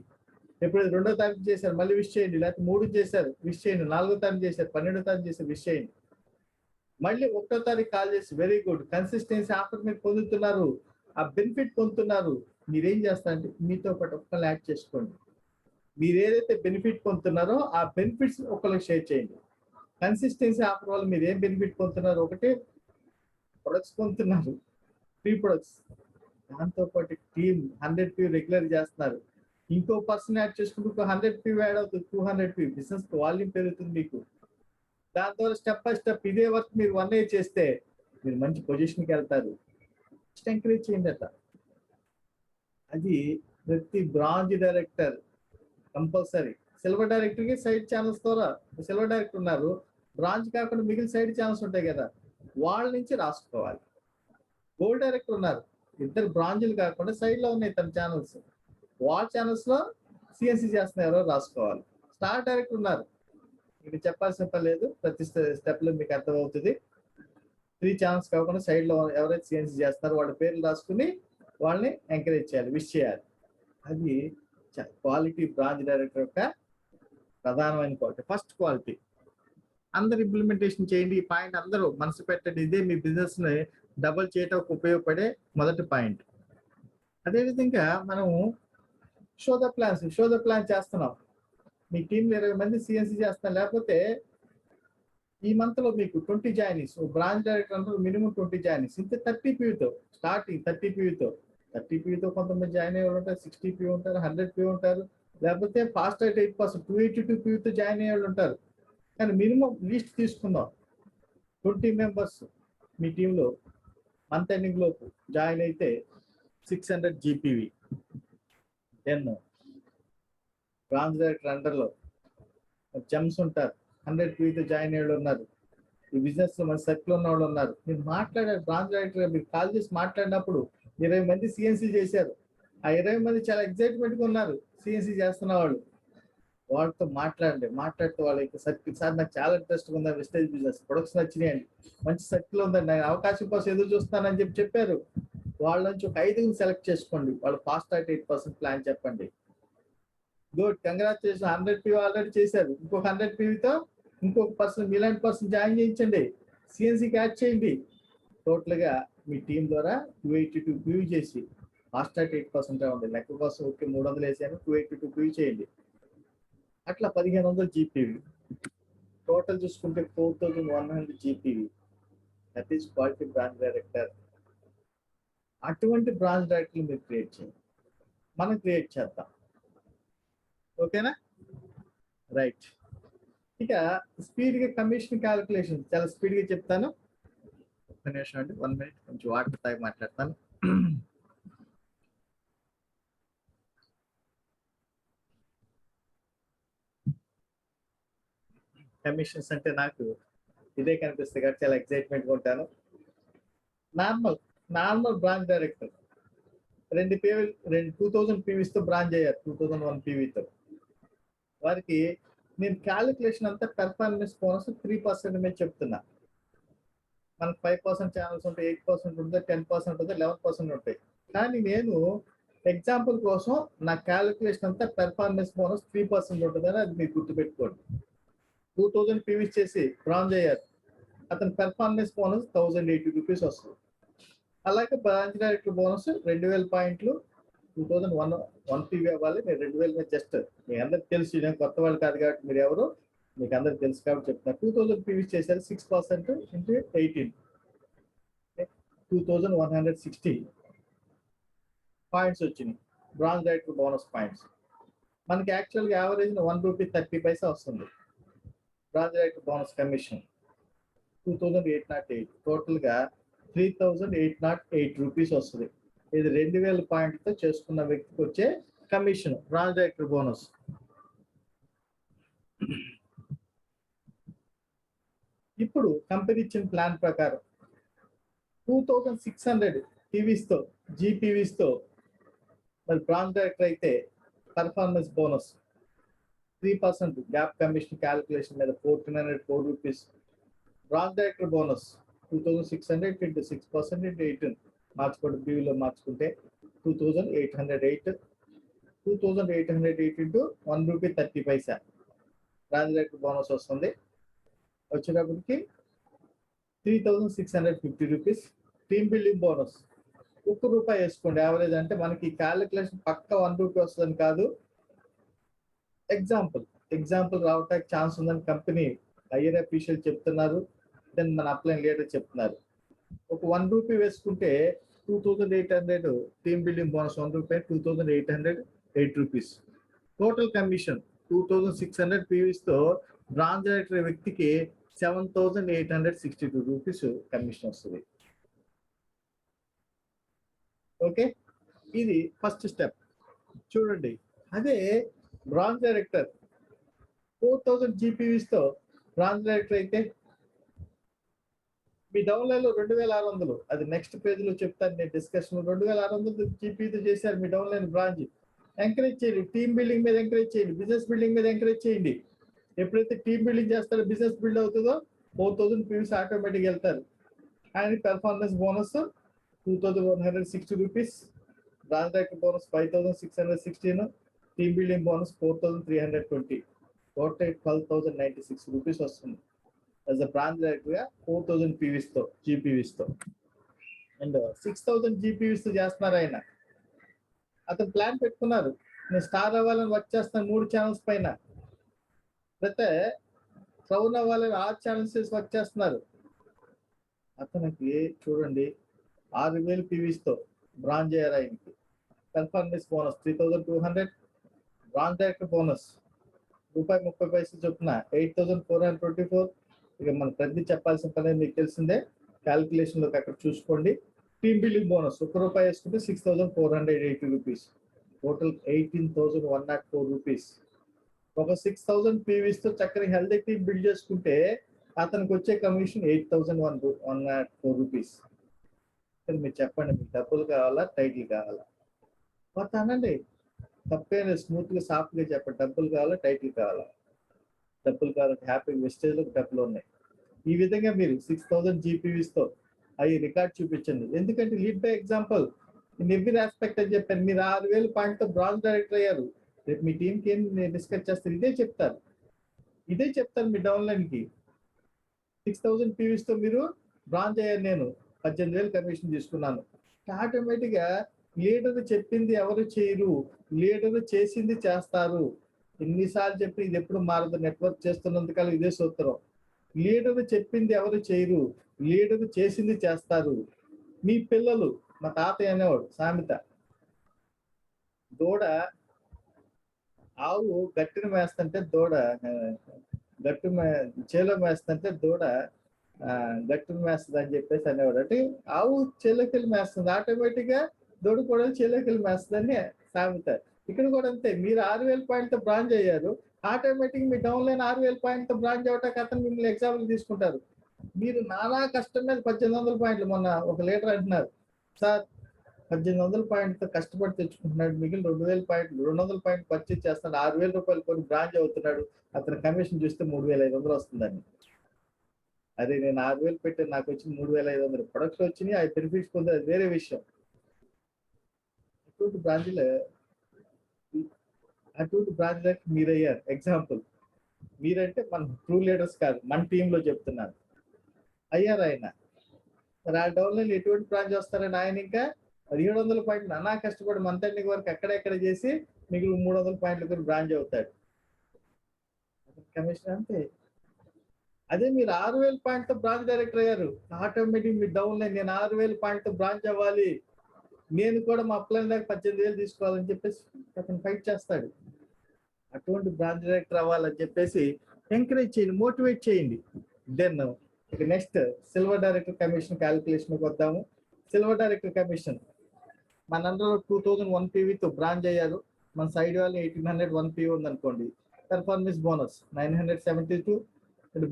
ఎప్పుడైతే 2వ తారీఖు చేశారు మళ్ళీ విష్ చేయండి, లేకపోతే 3 చేశారు విష్ చేయండి, 4వ తారీఖు చేశారు, 12వ తారీఖు చేశారు విష్ చేయండి. మళ్ళీ 1వ తారీఖు కాల్ చేసి వెరీ గుడ్, కన్సిస్టెన్సీ ఆఫర్ మీరు పొందుతున్నారు, ఆ బెనిఫిట్ పొందుతున్నారు, మీరేం చేస్తారంటే మీతో పాటు ఒక్కళ్ళు యాడ్ చేసుకోండి. మీరు ఏదైతే బెనిఫిట్ పొందుతున్నారో ఆ బెనిఫిట్స్ ఒకరికి షేర్ చేయండి. కన్సిస్టెన్సీ ఆఫర్ వల్ల మీరు ఏం బెనిఫిట్ పొందుతున్నారు, ఒకటి ప్రొడక్ట్స్ పొందుతున్నారు, ఫ్రీ ప్రొడక్ట్స్, దాంతోపాటు టీమ్ 100 పీ రెగ్యులర్ చేస్తున్నారు, ఇంకో పర్సన్ యాడ్ చేసుకుంటూ 100 పీ యాడ్ అవుతుంది, 200 పీ, బిజినెస్ వాల్యూమ్ పెరుగుతుంది మీకు. దాని ద్వారా స్టెప్ బై స్టెప్ ఇదే వర్క్ మీరు 1 year చేస్తే మీరు మంచి పొజిషన్కి వెళ్తారు. ఎంకరేజ్ చేయండి అట్లా. అది ప్రతి బ్రాంచ్ డైరెక్టర్ కంపల్సరీ. సిల్వర్ డైరెక్టర్కి సైడ్ ఛానల్స్ ద్వారా, సిల్వర్ డైరెక్టర్ ఉన్నారు, బ్రాంచ్ కాకుండా మిగిలిన సైడ్ ఛానల్స్ ఉంటాయి కదా, వాళ్ళ నుంచి రాసుకోవాలి. గోల్డ్ డైరెక్టర్ ఉన్నారు, ఇద్దరు బ్రాంచ్లు కాకుండా సైడ్ లో ఉన్నాయి తన ఛానల్స్, వాళ్ళ ఛానల్స్ లో సిఎన్సీ చేస్తున్నారు రాసుకోవాలి. స్టార్ డైరెక్టర్ ఉన్నారు, ఇది చెప్పాల్సిన పని లేదు, ప్రతి స్టెప్ లో మీకు అర్థమవుతుంది. 3 ఛానల్స్ కాకుండా సైడ్ లో ఎవరైతే సిఎన్సీ చేస్తున్నారో వాళ్ళ పేర్లు రాసుకుని వాళ్ళని ఎంకరేజ్ చేయాలి, విష్ చేయాలి. అది క్వాలిటీ బ్రాంచ్ డైరెక్టర్ యొక్క ప్రధానమైన క్వాలిటీ, ఫస్ట్ క్వాలిటీ. అందరు ఇంప్లిమెంటేషన్ చేయండి, ఈ పాయింట్ అందరూ మనసు పెట్టండి, ఇదే మీ బిజినెస్ ని డబుల్ చేయడానికి ఉపయోగపడే మొదటి పాయింట్. అదేవిధంగా మనం షో ద ప్లాన్ చేస్తున్నాం, మీ టీంలో 20 మంది సిఎన్సీ చేస్తున్నాం, లేకపోతే ఈ మంత్ లో మీకు 20 జాయినింగ్స్, బ్రాంచ్ డైరెక్టర్ అందరూ మినిమం 20 జాయినింగ్స్, ఇంత 30 పీతో స్టార్టింగ్, 30 పీతో కొంతమంది జాయిన్ అయ్యే వాళ్ళు ఉంటారు, 60 పీ ఉంటారు, 100 పీ ఉంటారు, లేకపోతే ఫాస్ట్ అయితే 8%, 282 పీతో జాయిన్ అయ్యే వాళ్ళు ఉంటారు. కానీ మినిమం లీస్ట్ తీసుకుందాం, 20 మెంబర్స్ మీ టీంలో మంత్ ఎండింగ్ లోపు జాయిన్ అయితే 600 జీపీవి. దెన్ బ్రాంచ్ డైరెక్టర్ అండర్లో జమ్స్ ఉంటారు, 100 పీతో జాయిన్ అయ్యే వాళ్ళు ఉన్నారు, ఈ బిజినెస్ లో మన సర్కిల్ ఉన్న వాళ్ళు ఉన్నారు. మీరు మాట్లాడారు బ్రాంచ్ డైరెక్టర్, మీరు కాల్ చేసి మాట్లాడినప్పుడు 20 మంది సిఎన్సీ చేశారు, ఆ 20 మంది చాలా ఎక్సైట్మెంట్ గా ఉన్నారు సిఎన్సీ చేస్తున్న వాళ్ళు, వాళ్ళతో మాట్లాడితే వాళ్ళకి సర్కిల్, సార్ నాకు చాలా ఇంట్రెస్ట్ ఉందా వెస్టేజ్ బిజినెస్, ప్రొడక్ట్స్ నచ్చినాయండి, మంచి సర్కిల్ ఉందండి, నేను అవకాశం కోసం ఎదురు చూస్తానని చెప్పారు. వాళ్ళ నుంచి ఒక 5 సెలెక్ట్ చేసుకోండి, వాళ్ళు ఫాస్ట్ 8% ప్లాన్ చెప్పండి. గుడ్, కంగ్రాచులేషన్, 100 పీ ఆల్రెడీ చేశారు, ఇంకొక 100 పీతో ఇంకొక పర్సన్, మీలాంటి పర్సన్ జాయిన్ చేయించండి, సిఎన్సీకి యాడ్ చేయండి. టోటల్ గా మీ టీం ద్వారా 282 పీవీ చేసి ఫాస్ట్ 8% ఉంది, లెక్క కోసం ఓకే 300 వేసాను, 282 పీవీ చేయండి, అట్లా 1500 జీపీవీ. టోటల్ చూసుకుంటే 4100 GPV. That is quality branch director. అటువంటి బ్రాంచ్ డైరెక్టర్లు మీరు క్రియేట్ చేయండి, మనం క్రియేట్ చేద్దాం. ఓకేనా? రైట్. ఇక స్పీడ్గా కమిషన్ క్యాలిక్యులేషన్ చాలా స్పీడ్గా చెప్తాను. ఒక్క నిమిషం అండి, 1 minute, కొంచెం వాటర్ తాగి మాట్లాడతాను. కమిషన్స్ అంటే నాకు ఇదే కనిపిస్తుంది కాబట్టి చాలా ఎక్సైట్మెంట్గా ఉంటాను. నార్మల్ బ్రాంచ్ డైరెక్టర్ 2000 పీవీస్తో బ్రాంచ్ అయ్యారు, 2001 పీవీతో. వారికి నేను క్యాలిక్యులేషన్ అంతా పెర్ఫార్మెన్స్ బోనస్ 3% మీద చెప్తున్నా. మనకు 5% ఛానల్స్ ఉంటాయి, 8% ఉంటుంది, 10% ఉంటుంది, 11% ఉంటాయి. కానీ నేను ఎగ్జాంపుల్ కోసం నా క్యాలిక్యులేషన్ అంతా పెర్ఫార్మెన్స్ బోనస్ 3% ఉంటుందని అది మీరు గుర్తుపెట్టుకోండి. 2000 పీవీస్ చేసి బ్రాంజ్ అయ్యారు, అతని పెర్ఫార్మెన్స్ బోనస్ 1080 రూపీస్ వస్తుంది. అలాగే బ్రాంచ్ డైరెక్టర్ బోనస్ 2000 పాయింట్లు 2001 పీవీ అవ్వాలి. నేను 2000 మీద జస్ట్ మీ అందరికి తెలుసు, నేను కొత్త వాళ్ళు కాదు కాబట్టి మీరు ఎవరు మీకు అందరికి తెలుసు కాబట్టి చెప్తున్నా. 2000 పీవీస్ చేశారు, 6% ఇంటూ 18, 2160 పాయింట్స్ వచ్చినాయి బ్రాంచ్ డైరెక్టర్ బోనస్ పాయింట్స్. మనకి యాక్చువల్గా యావరేజ్ 1 రూపీ 30 పైసా వస్తుంది బ్రాంచ్ డైరెక్టర్ బోనస్ కమిషన్. 2808 టోటల్గా 3808 రూపీస్ వస్తుంది. ఇది 2000 పాయింట్తో చేసుకున్న వ్యక్తికి వచ్చే కమిషన్ బ్రాంచ్ డైరెక్టర్ బోనస్. ఇప్పుడు కంపెనీ ఇచ్చిన ప్లాన్ ప్రకారం 2600 టీవీస్తో జీపీవీస్తో మరి బ్రాంచ్ డైరెక్టర్ అయితే performance bonus 3% gap commission calculation మీద 1404 rupees. Branch director bonus 2600 into 6% into 18 మార్చుకోండి, బీవీలో మార్చుకుంటే 2808. 2808 into 1 రూపీ 30 పైసా బ్రాంచ్ డైరెక్టర్ బోనస్ వస్తుంది. వచ్చేటప్పటికి 3650 రూపీస్. టీమ్ బిల్డింగ్ బోనస్ 1 రూపాయి వేసుకోండి యావరేజ్. అంటే మనకి క్యాలిక్యులేషన్ పక్క 1 రూపీ వస్తుందని కాదు, ఎగ్జాంపుల్ రావటానికి ఛాన్స్ ఉందని కంపెనీ హైయర్ అఫీషియల్ చెప్తున్నారు, దెన్ మన అప్లైన్ లీడర్ చెప్తున్నారు. ఒక 1 రూపీ వేసుకుంటే 2800 టీమ్ బిల్డింగ్ బోనస్ 1 రూపాయి, 2808 రూపీస్. టోటల్ కమిషన్ 2600 పీవీస్తో బ్రాంచ్ డైరెక్టర్ వ్యక్తికి 7862 రూపీస్ కమిషన్ వస్తుంది. ఓకే, ఇది ఫస్ట్ స్టెప్. చూడండి, అదే బ్రాంచ్ డైరెక్టర్ 4000 జీపీవీస్తో బ్రాంచ్ డైరెక్టర్ అయితే మీ డౌన్లైన్లో 2600, అది నెక్స్ట్ పేజ్లో చెప్తాను నేను డిస్కషన్. 2600 జీపీతో చేశారు మీ డౌన్లైన్ బ్రాంచ్. ఎంకరేజ్ చేయండి, టీమ్ బిల్డింగ్ మీద ఎంకరేజ్ చేయండి, బిజినెస్ బిల్డింగ్ మీద ఎంకరేజ్ చేయండి. ఎప్పుడైతే టీమ్ బిల్డింగ్ చేస్తారో బిజినెస్ బిల్డ్ అవుతుందో 4000 పీవీస్ ఆటోమేటిక్గా వెళ్తారు. And performance bonus 2160 rupees, branch director bonus 5616, team building bonus 4320, total 12096 rupees వస్తుంది యాజ్ అ బ్రాంచ్ డైరెక్టర్గా 4000 పీవీస్తో జీపీవీస్తో. అండ్ 6000 జీపీవీస్తో చేస్తున్నారు ఆయన. అతను ప్లాన్ పెట్టుకున్నారు, నేను స్టార్ అవ్వాలని వర్క్ చేస్తాను 3 ఛానల్స్ పైన, లేకపోతే క్రౌన్ అవ్వాలని 6 ఛానల్స్ వర్క్ చేస్తున్నారు. అతనికి చూడండి 6000 పీవీస్తో బ్రాంచ్ అయ్యారు. ఆయనకి performance bonus 3200, branch director bonus ₹30 చొప్పున 8424. ఇక మన ప్రతి చెప్పాల్సిన పని మీకు తెలిసిందే, క్యాలిక్యులేషన్లోకి అక్కడ చూసుకోండి. టీమ్ బిల్డింగ్ బోనస్ ₹1 వేసుకుంటే 6480 రూపీస్, టోటల్ 18104 రూపీస్. ఒక 6000 పీవీస్తో చక్కని హెల్తీ టీమ్ బిల్డ్ చేసుకుంటే అతనికి వచ్చే కమిషన్ 8104 రూపీస్. మీరు చెప్పండి, మీకు డబ్బులు కావాలా టైటిల్ కావాలా? మొత్తం అనండి, తప్పేం స్మూత్గా సాఫ్ట్గా చెప్పండి. డబ్బులు కావాలా టైటిల్ కావాలా? డబ్బులు కావాలంటే హ్యాపీ వెస్టేజ్లో డబ్బులు ఉన్నాయి. ఈ విధంగా మీరు 6000 జీపీవీస్తో అవి రికార్డ్ చూపించండి. ఎందుకంటే lead by example in every aspect అని చెప్పాను. మీరు 6000 పాయింట్తో బ్రాంచ్ డైరెక్టర్ అయ్యారు, రేపు మీ టీంకి ఏం డిస్కస్ చేస్తారు ఇదే చెప్తారు మీ డౌన్లైన్కి. 6000 పీవీస్తో మీరు బ్రాంచ్ అయ్యారు, నేను 18,000 కమిషన్ తీసుకున్నాను. ఆటోమేటిక్గా లీడర్ చెప్పింది ఎవరు చేయరు, లీడర్ చేసింది చేస్తారు. ఎన్నిసార్లు చెప్పి ఇది ఎప్పుడు మారదు, నెట్వర్క్ చేస్తున్నందుకల్లా ఇదే సూత్రం. లీడర్ చెప్పింది ఎవరు చేయరు, లీడర్ చేసింది చేస్తారు. మీ పిల్లలు, మా తాతయ్య అనేవాడు సామెత, దూడ ఆవు గట్టిని మేస్తుంటే దూడ గట్టు చేలో మేస్తుంటే దూడ గట్టును మేస్తుంది అని చెప్పేసి అనేవాడు. అంటే ఆవు చేలోకి వెళ్ళి మేస్తుంది, ఆటోమేటిక్ గా దూడ కూడా చేలోకి వెళ్ళి మేస్తుందని సామెత. ఇక్కడ కూడా అంతే, మీరు 6,000 పాయింట్తో బ్రాంజ్ అయ్యారు, ఆటోమేటిక్ మీ డౌన్ లైన్ 6,000 పాయింట్తో బ్రాంచ్ అవటానికి అతను మిమ్మల్ని ఎగ్జాంపుల్ తీసుకుంటారు. మీరు నానా కష్టం మీద 1800 పాయింట్లు, మొన్న ఒక లీడర్ అంటున్నారు, సార్ 1800 పాయింట్తో కష్టపడి తెచ్చుకుంటున్నాడు, మిగిలిన 2000 పాయింట్లు 200 పాయింట్లు పర్చేజ్ చేస్తున్నాడు, 6,000 రూపాయలు కొని బ్రాంచ్ అవుతున్నాడు, అతని కమిషన్ చూస్తే 3,500 వస్తుందని. అదే నేను 6,000 పెట్టి నాకు వచ్చి 3,500 ప్రొడక్ట్స్ వచ్చినాయి, అవి బెనిఫిట్స్ పొంది, అది వేరే విషయం. అటువంటి బ్రాంచ్లకు మీరయ్యారు ఎగ్జాంపుల్. మీరంటే మన ట్రూ లీడర్స్ కాదు, మన టీంలో చెప్తున్నాను, అయ్యారు ఆయన. మరి ఆ డౌన్ లైన్ ఎటువంటి బ్రాంచ్ వస్తారని ఆయన ఇంకా 700 పాయింట్లు అన్నా కష్టపడి మంత్ ఎండింగ్ వరకు ఎక్కడెక్కడ చేసి మిగిలిన 300 పాయింట్లు కూడా బ్రాంచ్ అవుతాడు, కమిషన్ అంతే. అదే మీరు 6,000 పాయింట్తో బ్రాంచ్ డైరెక్టర్ అయ్యారు, ఆటోమేటిక్ మీ డౌన్ లైన్ నేను 6,000 పాయింట్తో బ్రాంచ్ అవ్వాలి, నేను కూడా మా అప్లైన్ దాకా 18,000 తీసుకోవాలని చెప్పేసి అతను ఫైట్ చేస్తాడు. అటువంటి బ్రాంచ్ డైరెక్టర్ అవ్వాలని చెప్పేసి ఎంకరేజ్ చేయండి, మోటివేట్ చేయండి. దెన్ ఇక నెక్స్ట్ సిల్వర్ డైరెక్టర్ కమిషన్ క్యాలిక్యులేషన్కి వద్దాము. సిల్వర్ డైరెక్టర్ కమిషన్ మనందరూ 2001 పీవీతో బ్రాంచ్ అయ్యారు, మన సైడ్ వాళ్ళు 1801 పీవీ ఉందనుకోండి, performance bonus 972,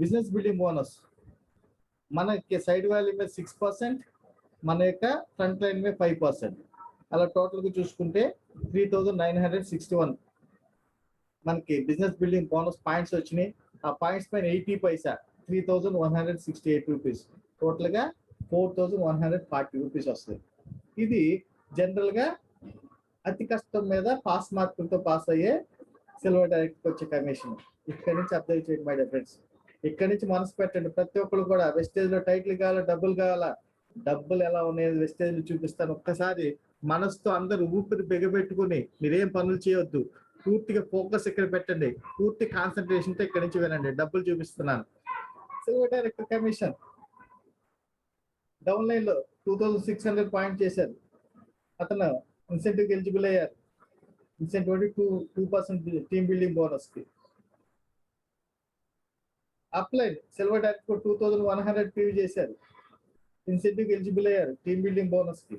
business building bonus మనకి సైడ్ వాల్యూ మీద 6%, మన యొక్క ఫ్రంట్ లైన్ మీద 5%, అలా టోటల్గా చూసుకుంటే 3,961 మనకి బిజినెస్ బిల్డింగ్ బోనస్ పాయింట్స్ వచ్చినాయి. ఆ పాయింట్స్ పైన 80 పైసా 3,168 రూపీస్, టోటల్గా 4,140 రూపీస్ వస్తుంది. ఇది జనరల్గా అతి కష్టం మీద పాస్ మార్కులతో పాస్ అయ్యే సిల్వర్ డైరెక్ట్కి వచ్చే కమిషన్. ఇక్కడి నుంచి అప్లై చేయండి మై డియర్ ఫ్రెండ్స్, ఇక్కడి నుంచి మనసు పెట్టండి. ప్రతి ఒక్కరు కూడా వెస్టేజ్లో టైటిల్ కావాలా, డబ్బులు కావాలా, డబ్బులు ఎలా ఉన్నాయి వెస్టేజ్లో చూపిస్తాను. ఒక్కసారి మనసుతో అందరూ ఊపిరి బిగబెట్టుకుని మీరేం పనులు చేయొద్దు, పూర్తిగా ఫోకస్ ఇక్కడ పెట్టండి, పూర్తి కాన్సన్ట్రేషన్తో ఇక్కడి నుంచి వినండి. డబ్బులు చూపిస్తున్నాను. Silver director commission down line లో 2,600 పాయింట్ చేశారు, అతను ఇన్సెంటివ్ ఎలిజిబుల్ అయ్యారు. ఇన్సెంటివ్ 2% టీమ్ బిల్డింగ్ బోనస్ కి. అప్లైన్ సిల్వర్ డైరెక్టర్ 2,100 పీవీ చేశారు, ఇన్సెంటివ్ ఎలిజిబుల్ అయ్యారు టీమ్ బిల్డింగ్ బోనస్ కి.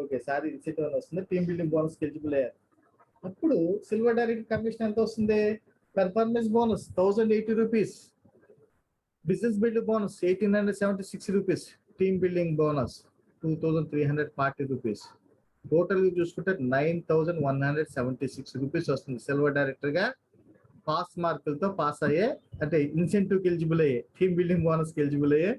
ఓకే సారీ, ఇన్సెంటివ్ అని వస్తుంది, టీమ్ బిల్డింగ్ బోనస్ కి ఎలిజిబుల్ అయ్యారు. అప్పుడు సిల్వర్ డైరెక్టర్ కమిషన్ ఎంత వస్తుంది? Performance bonus 1,080 rupees, business building bonus 1,876 rupees, team building bonus 2,340 rupees, total చూసుకుంటే 9,176 రూపీస్ వస్తుంది. సిల్వర్ డైరెక్టర్ గా పాస్ మార్కులతో పాస్ అయ్యే, అంటే ఇన్సెంటివ్ కి ఎలిజిబుల్ అయ్యే, టీమ్ బిల్డింగ్ బోనస్ కి ఎలిజిబుల్ అయ్యే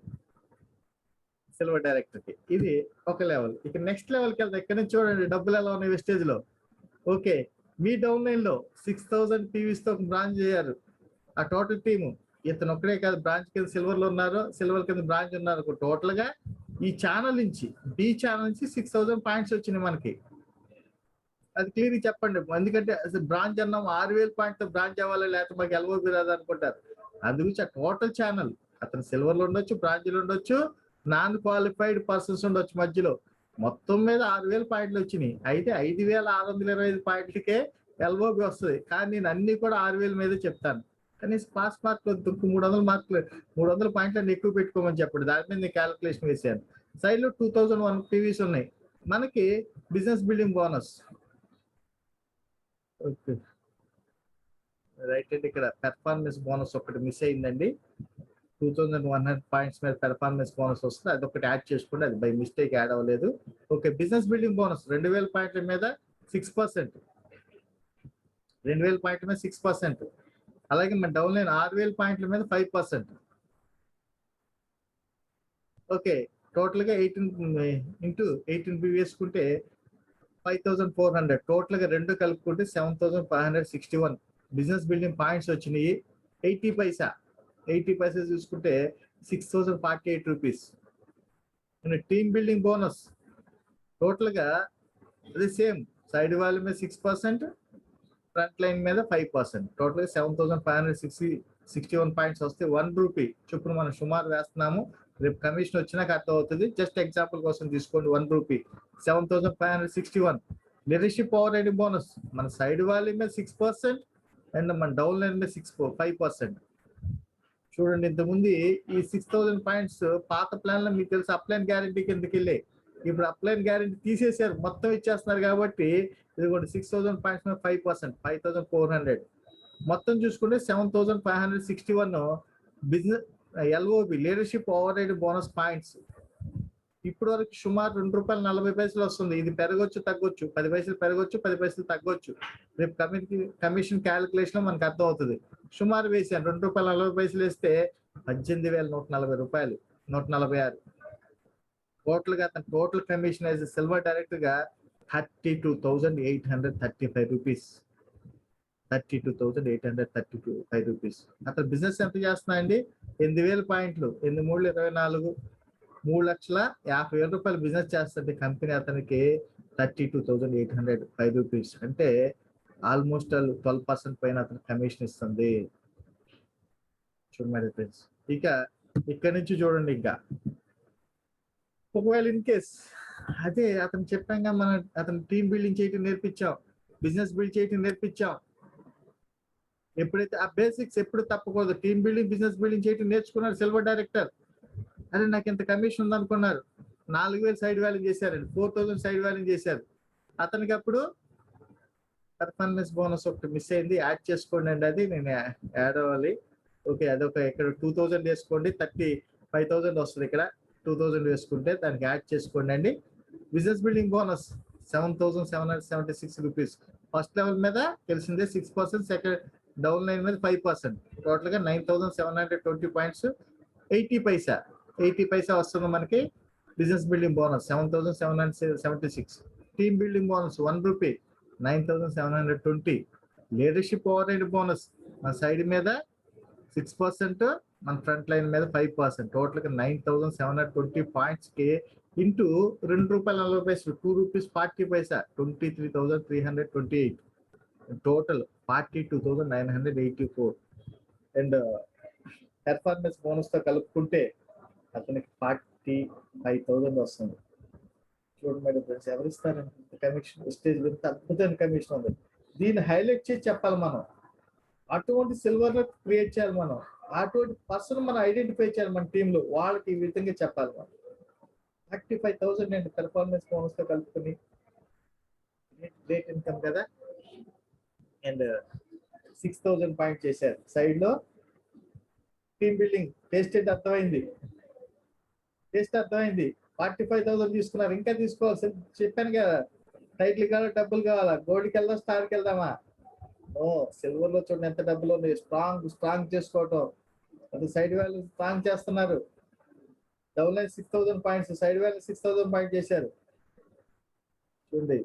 సిల్వర్ డైరెక్టర్ కి. ఇది ఒక లెవెల్. ఇక నెక్స్ట్ లెవెల్కి వెళ్తాం. ఇక్కడ నుంచి చూడండి డబ్బులు ఎలా ఉన్నాయి వెస్టేజ్ లో. ఓకే, మీ డౌన్ లైన్ లో 6,000 పీవీస్ తో బ్రాంచ్ అయ్యారు. ఆ టోటల్ టీము ఇతను ఒక్కడే కాదు, బ్రాంచ్ కింద సిల్వర్ లో ఉన్నారు, సిల్వర్ కింద బ్రాంచ్ ఉన్నారు. టోటల్ గా ఈ ఛానల్ నుంచి, బి ఛానల్ నుంచి 6,000 పాయింట్స్ వచ్చినాయి మనకి. అది క్లియర్ చెప్పండి, ఎందుకంటే అసలు బ్రాంచ్ అన్నాం 6,000 పాయింట్ తో బ్రాంచ్ అవ్వాలి, లేకపోతే మాకు ఎల్ఓబి రాదు అనుకుంటారు. అందుగురించి ఆ టోటల్ ఛానల్, అతను సిల్వర్ లో ఉండొచ్చు, బ్రాంచ్లో ఉండొచ్చు, నాన్ క్వాలిఫైడ్ పర్సన్స్ ఉండొచ్చు మధ్యలో, మొత్తం మీద 6,000 పాయింట్లు వచ్చినాయి. అయితే 5,625 పాయింట్లకే ఎల్ఓబి వస్తుంది. కానీ నేను అన్ని కూడా 6,000 మీదే చెప్తాను. కనీసం పాస్ మార్కులు 300 మార్కులు 300 పాయింట్లు ఎక్కువ పెట్టుకోమని చెప్పండి, దాని మీద నేను క్యాలిక్యులేషన్ వేసాను. సైడ్ లో 2,001 పీవీస్ ఉన్నాయి. మనకి business building bonus, okay right అండి, ఇక్కడ పెర్ఫార్మెన్స్ బోనస్ ఒకటి మిస్ అయిందండి. 2,100 పాయింట్స్ మీద పెర్ఫార్మెన్స్ బోనస్ వస్తుంది, అది ఒకటి యాడ్ చేసుకోండి, అది బై మిస్టేక్ యాడ్ అవ్వలేదు. ఓకే, బిజినెస్ బిల్డింగ్ బోనస్ 2,000 పాయింట్ల మీద 6%, 2,000 పాయింట్ల మీద 6%. అలాగే మన డౌన్ లైన్ 6,000 పాయింట్ల మీద 5%. ఓకే, టోటల్ గా 18 పీవీ వేసుకుంటే 5,400, టోటల్ గా రెండు కలుపుకుంటే 7,561 బిజినెస్ బిల్డింగ్ పాయింట్స్ వచ్చినాయి. 80 పైసా చూసుకుంటే 6,048 rupees. Team building bonus total గా అది సేమ్, సైడ్ వాల్యూ మీద 6%, ఫ్రంట్ లైన్ మీద 5%, టోటల్ గా 7,561 పాయింట్స్ వస్తే 1 రూపీ చొప్పున మనం సుమారు వేస్తున్నాము. రేపు కమిషన్ వచ్చినాక అర్థం అవుతుంది, జస్ట్ ఎగ్జాంపుల్ కోసం తీసుకోండి. 1 rupee 7,561 leadership over riding bonus మన సైడ్ వాల్యూ మీద 6% అండ్ మన డౌన్ లైన్ మీద 5%. చూడండి, ఇంతకుముందు ఈ 6000 పాయింట్స్ పాత ప్లాన్ లో మీకు తెలుసు అప్లైన్ గ్యారంటీ కిందకి వెళ్ళి, ఇప్పుడు అప్లైన్ గ్యారంటీ తీసేశారు, మొత్తం ఇచ్చేస్తున్నారు కాబట్టి ఇది కూడా 6000 పాయింట్స్ మీద 5%, 5400. మొత్తం చూసుకుంటే 7561 business LOB leadership override bonus points. ఇప్పటి వరకు సుమారు ₹2.40 వస్తుంది. ఇది పెరగొచ్చు తగ్గొచ్చు, 10 పైసలు పెరగొచ్చు, 10 పైసలు తగ్గొచ్చు. రేపు కమిషన్ క్యాలిక్యులేషన్ లో మనకు అర్థం అవుతుంది. సుమారు వేసాను, ₹2.40 వేస్తే ₹18,140, 146. టోటల్ గా అతను total commission as silver director గా ₹32,835. 32,835 రూపీస్. అతను బిజినెస్ ఎంత చేస్తున్నా అండి? 8,000 పాయింట్లు, 8,324, ₹3,50,000 బిజినెస్ చేస్తుంది కంపెనీ. అతనికి 32,805 రూపీస్, అంటే ఆల్మోస్ట్ 12% పైన అతను కమిషన్ ఇస్తుంది. చూడండి ఫ్రెండ్స్, ఇక ఇక్కడ నుంచి చూడండి, ఇంకా ఒకవేళ ఇన్ కేస్ అదే అతను చెప్పాక మనం అతను టీమ్ బిల్డింగ్ చేయటం నేర్పించాం, బిజినెస్ బిల్డ్ చేయటం నేర్పించాం. ఎప్పుడైతే ఆ బేసిక్స్ ఎప్పుడు తప్పకూడదు, టీమ్ బిల్డింగ్ బిజినెస్ బిల్డింగ్ చేయటం నేర్చుకున్నారు సిల్వర్ డైరెక్టర్. అదే నాకు ఇంత కమిషన్ ఉందనుకున్నారు, 4,000 సైడ్ వాల్యూ చేశారండి, 4,000 సైడ్ వాల్యూ చేశారు. అతనికి అప్పుడు పర్ఫార్మెన్స్ బోనస్ ఒకటి మిస్ అయింది, యాడ్ చేసుకోండి అండి, అది నేను యాడ్ అవ్వాలి. ఓకే, అదొక ఇక్కడ 2,000 వేసుకోండి, 35,000 వస్తుంది. ఇక్కడ 2,000 వేసుకుంటే దానికి యాడ్ చేసుకోండి అండి. Business building bonus 7,776 rupees. First level మీద తెలిసిందే 6%, సెకండ్ డౌన్ లైన్ మీద 5%. టోటల్ గా 9,720 పాయింట్స్, 80 పైసా వస్తుంది మనకి. Business building bonus 7,776. Team building bonus ₹1, 9,720. Leadership override bonus మన సైడ్ మీద 6%, మన ఫ్రంట్ లైన్ మీద 5%. టోటల్ గా 9,720 పాయింట్స్ కి into ₹2.40, ₹2.40, 23,328. Total 42,984. And performance bonus తో కలుపుకుంటే అతనికి 45,000 వస్తుంది. చూడండి మేడం ఫ్రెండ్స్, ఎవరిస్తారంటే కమిషన్ స్టేజ్ ఎంత అద్భుతమైన కమిషన్ ఉంది. దీన్ని హైలైట్ చేసి చెప్పాలి మనం. అటువంటి సిల్వర్ క్రియేట్ చేయాలి మనం, అటువంటి పర్సన్ మనం ఐడెంటిఫై చేయాలి మన టీంలో, వాళ్ళకి ఈ విధంగా చెప్పాలి మనం. 35,000 అండి పెర్ఫార్మెన్స్ బోనస్ తో కలుపుకొని, గ్రేట్ ఇన్కమ్ కదా. అండ్ 6,000 పాయింట్ చేశారు సైడ్ లో. టీమ్ బిల్డింగ్ టేస్ట్ అర్థమైంది, 45,000 తీసుకున్నారు, ఇంకా తీసుకోవాలి. చెప్పాను కదా, టైటిల్ కావాలా, డబ్బులు కావాలా, గోల్డ్కి వెళ్దాం, స్టార్కి వెళ్దామా? ఓ సిల్వర్ లో చూడండి ఎంత డబ్బులు ఉన్నాయి. స్ట్రాంగ్ చేసుకోవటం, అది సైడ్ వాల్యూ స్ట్రాంగ్ చేస్తున్నారు. Down line 6,000 points, side value 6,000 point చేశారు. చూడండి,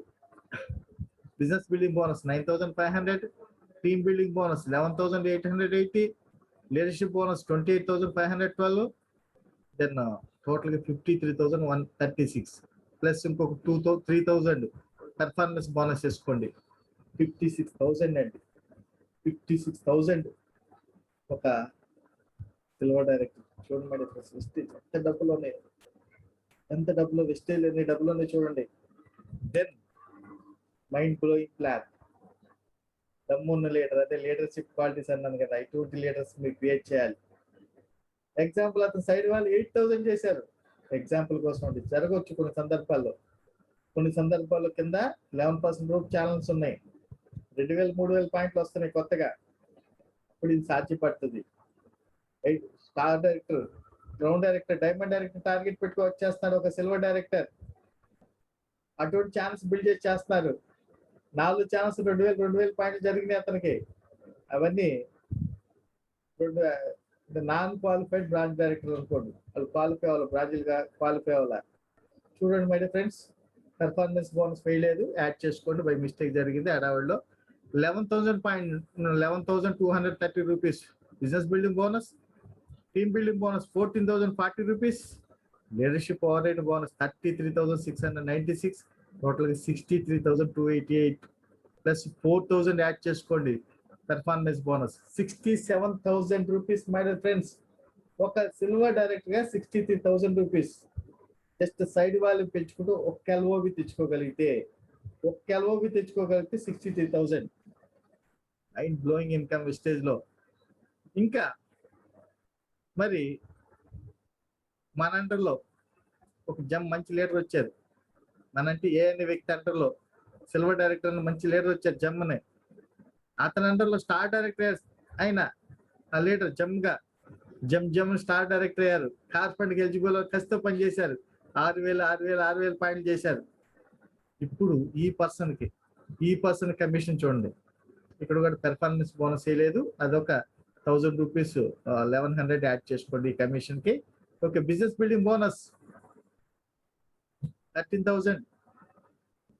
business building bonus 9,500, team building bonus 11,880, leadership bonus 28,512, then total గా 53,136 ప్లస్ ఇంకొక 3,000 పెర్ఫార్మెన్స్ బోనస్ చేసుకోండి. 56,000 అండి, 56,000 ఒక సిల్వర్ డైరెక్టర్. చూడండి మేడం, వెస్టేజ్ ఎంత డబ్బులు ఉన్నాయి, వెస్టేజ్ ఎన్ని డబ్బులు ఉన్నాయి చూడండి. దెన్ మైండ్ బ్లోయింగ్ ప్లాన్, దమ్మున్న లీడర్, అదే లీడర్షిప్ క్వాలిటీస్ అన్నాను కదా, ఇటువంటి లీడర్స్ మీరు క్రియేట్ చేయాలి. ఎగ్జాంపుల్, అతను సైడ్ వాళ్ళు 8,000 చేశారు. ఎగ్జాంపుల్ కోసం అండి, జరగవచ్చు కొన్ని సందర్భాల్లో కింద 11% రూట్ ఛానల్స్ ఉన్నాయి, 2,000 3,000 పాయింట్లు వస్తున్నాయి కొత్తగా, అప్పుడు ఇది సాధ్యపడుతుంది. Star director, ground director, diamond director target పెట్టుకో వచ్చేస్తున్నారు ఒక సిల్వర్ డైరెక్టర్. అటువంటి ఛాన్స్ బిల్డ్ చేసి చేస్తున్నారు. 4 ఛాన్స్ 2,000 పాయింట్లు జరిగినాయి అతనికి. అవన్నీ నాన్ క్వాలిఫైడ్ బ్రాంచ్ డైరెక్టర్ అనుకోండి, వాళ్ళు క్వాలిఫై అవ్వాలి, బ్రాంచ్ గా క్వాలిఫై అవ్వాలి. చూడండి my dear friends, performance bonus వేయలేదు, యాడ్ చేసుకోండి, బై మిస్టేక్ జరిగింది హడావుడిలో. 11,230 rupees business building bonus, team building bonus 14,040 rupees, leadership override bonus 33,696, total గా 63,288 ప్లస్ 4,000 యాడ్ చేసుకోండి. Performance bonus 67,000 rupees my dear friends. ఒక సిల్వర్ డైరెక్టర్ గా 63,000 rupees. Just side value పెంచుకుంటూ ఒక్క ఎల్ఓబి తెచ్చుకోగలిగితే ఒక్క ఎల్ఓబి తెచ్చుకోగలిగితే 63,000 మైండ్ బ్లోయింగ్ ఇన్కమ్ స్టేజ్ లో. ఇంకా మరి మన అండర్లో ఒక మంచి లీడర్ వచ్చారు. మనంటే ఏ అనే వ్యక్తి అండర్లో సిల్వర్ డైరెక్టర్ మంచి లీడర్ వచ్చారు జమ్మనే. అతని అండర్లో స్టార్ డైరెక్టర్ అయిన ఆ లీడర్ జమ్ స్టార్ డైరెక్టర్ అయ్యారు. కార్పొరేట్ ఎలిజిబుల్ కసితో పనిచేశారు. 6,000 పాయింట్లు చేశారు. ఇప్పుడు ఈ పర్సన్ కమిషన్ చూడండి. ఇక్కడ కూడా పెర్ఫార్మెన్స్ బోనస్ వేయలేదు. అదొక 1,000 రూపీస్ 1,100 యాడ్ చేసుకోండి ఈ కమిషన్ కి. Okay, business building bonus 13,000,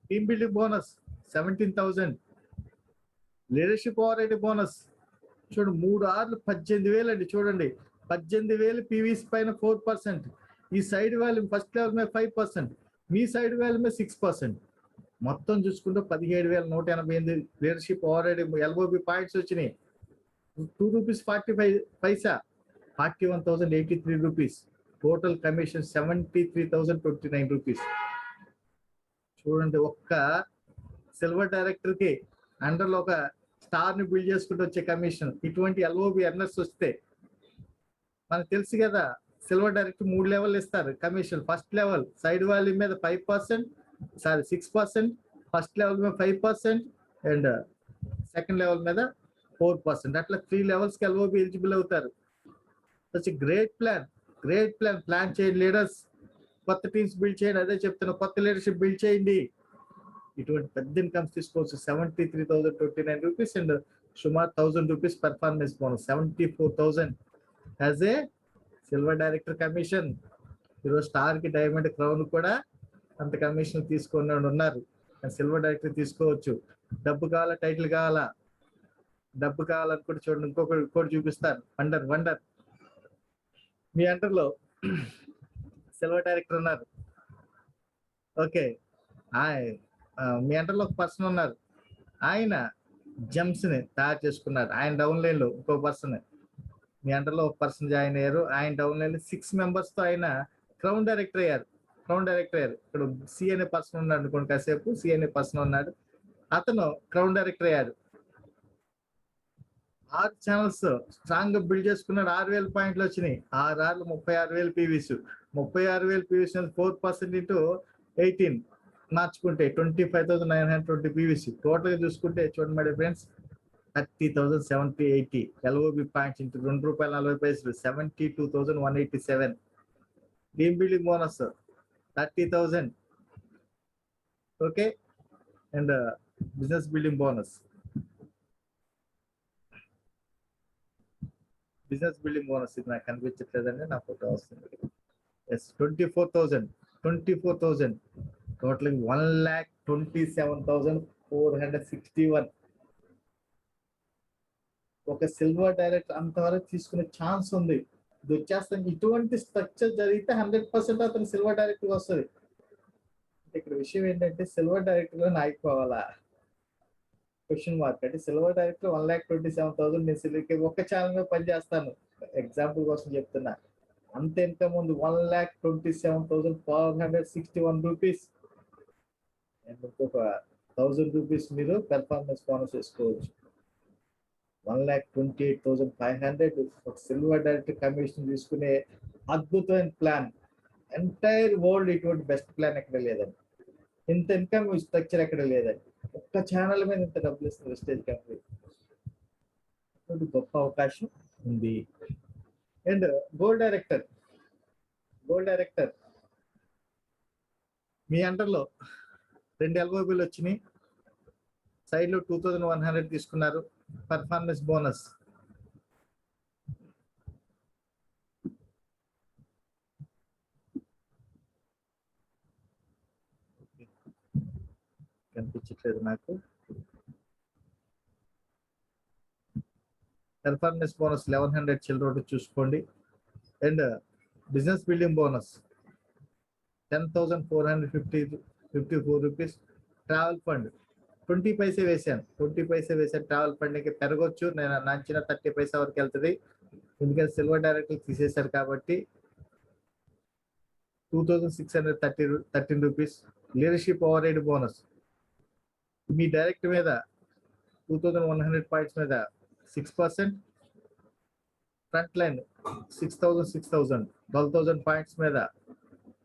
team building bonus 17,000, leadership over bonus చూడండి 3 6 18,000 అండి. చూడండి 18,000 పీవీసీ పైన 4%. ఈ సైడ్ వాల్యూ ఫస్ట్ లెవెల్ మీద 5%, మీ సైడ్ వాల్యూ మీద 6%. మొత్తం చూసుకుంటే 17,188 లీడర్షిప్ ఓవర్ ఎల్ఓబి పాయింట్స్ వచ్చినాయి. ₹2.45 41,083 రూపీస్. Total commission 73,029 rupees. చూడండి, ఒక్క సిల్వర్ డైరెక్టర్ కి అండర్లో ఒక స్టార్ ని బిల్డ్ చేసుకుంటూ వచ్చే కమిషన్. ఇటువంటి ఎల్ఓబి ఎర్నర్స్ వస్తే మనకు తెలుసు కదా, సిల్వర్ డైరెక్టర్ 3 లెవెల్ ఇస్తారు commission. First level side value మీద 6%, ఫస్ట్ లెవెల్ మీద 5% అండ్ సెకండ్ లెవెల్ మీద 4%. అట్లా 3 లెవెల్స్ కి ఎల్ఓబి ఎలిజిబుల్ అవుతారు. గ్రేట్ ప్లాన్ చేయండి లీడర్స్. కొత్త టీమ్స్ బిల్డ్ చేయండి. అదే చెప్తున్నా, కొత్త లీడర్షిప్ బిల్డ్ చేయండి. ఇటువంటి పెద్ద ఇన్కమ్స్ తీసుకోవచ్చు. 73,029 రూపీస్ అండ్ సుమారు 1,000 rupees performance bonus. 74,000 as a silver director commission. ఈరోజు స్టార్ కి డైమండ్ క్రౌన్ కూడా అంత కమిషన్ తీసుకుని ఉన్నారు. సిల్వర్ డైరెక్టర్ తీసుకోవచ్చు. డబ్బు కావాలా, టైటిల్ కావాలా? డబ్బు కావాలనుకుంటే చూడండి, ఇంకోటి చూపిస్తాను. వండర్ మీ అండర్లో సిల్వర్ డైరెక్టర్ ఉన్నారు. ఓకే, మీ అండర్లో ఒక పర్సన్ ఉన్నారు. ఆయన జెమ్స్ ని తయారు చేసుకున్నారు. ఆయన డౌన్ లైన్ లో ఇంకో పర్సన్, మీ అండర్లో ఒక పర్సన్ జాయిన్ అయ్యారు. ఆయన డౌన్ లైన్ లో 6 మెంబర్స్ తో ఆయన క్రౌన్ డైరెక్టర్ అయ్యారు. ఇక్కడ సి అనే పర్సన్ ఉన్నాడు అనుకోండి, కాసేపు సి అనే పర్సన్ ఉన్నాడు. అతను క్రౌన్ డైరెక్టర్ అయ్యారు. 6 ఛానల్స్ స్ట్రాంగ్ గా బిల్డ్ చేసుకున్నాడు. 6,000 పాయింట్లు వచ్చినాయి. 6 6 36,000 పీవీస్. 36,000 పీవీస్ 4% ఇంటూ 18 మార్చుకుంటే 25,920 పీవీసీ. టోటల్ గా చూసుకుంటే చూడండి my friends, 30,780 LOB points into ₹2.40 72,187. Team building bonus 30,000. Okay, and business building bonus ఇది నాకు కనిపించట్లేదండి, నా ఫోటో వస్తుంది. 24,000 టోటల్ 1,27,461. ఒక సిల్వర్ డైరెక్టర్ అంతవరకు తీసుకునే ఛాన్స్ ఉంది. ఇది వచ్చేస్తాను. ఇటువంటి స్ట్రక్చర్ జరిగితే 100% అతను సిల్వర్ డైరెక్టర్ వస్తుంది. ఇక్కడ విషయం ఏంటంటే, సిల్వర్ డైరెక్టర్ లో ఆగిపోవాలా? Question mark. అంటే సిల్వర్ డైరెక్టర్ 1,27,000 నేను ఒక్క ఛానల్ మీద పనిచేస్తాను, ఎగ్జాంపుల్ కోసం చెప్తున్నా. అంత ఇన్కమ్ ఉంది. 1,27,461 రూపీస్. ఇంకొక 1,000 రూపీస్ మీరు పెర్ఫార్మెన్స్ బోనస్ వేసుకోవచ్చు. 1,28,500 ఒక సిల్వర్ డైరెక్టర్ కమిషన్ తీసుకునే అద్భుతమైన ప్లాన్. ఎంటైర్ వరల్డ్ ఇటువంటి బెస్ట్ ప్లాన్ ఎక్కడ లేదండి. ఇంత ఇన్కమ్ స్ట్రక్చర్ ఎక్కడ లేదండి. ఒక్క ఛానల్ మీద ఇంత డబ్బులు ఇస్తుంది వెస్టేజ్ కంపెనీ. గొప్ప అవకాశం ఉంది. అండ్ గోల్డ్ డైరెక్టర్ మీ అండర్లో 2 ఎల్ఓబీలు వచ్చినాయి. సైడ్ లో 2,100 తీసుకున్నారు. పర్ఫార్మెన్స్ బోనస్ కనిపించట్లేదు నాకు. పెర్ఫార్మెన్స్ బోనస్ 1,100 చిల్లర చూసుకోండి. And business building bonus 10,454 rupees. Travel fund 20 paise వేసాను. ట్రావెల్ ఫండ్ కి పెరగొచ్చు. నేను నంచిన 30 పైసా వరకు వెళ్తుంది. ఎందుకంటే సిల్వర్ డైరెక్టర్ తీసేశారు కాబట్టి 2,613 రూపీస్. లీడర్షిప్ ఓవర్ బోనస్ మీ డైరెక్ట్ మీద 2100 పాయింట్స్ మీద 6%, ఫ్రంట్ లైన్ 6000 12,000 పాయింట్స్ మీద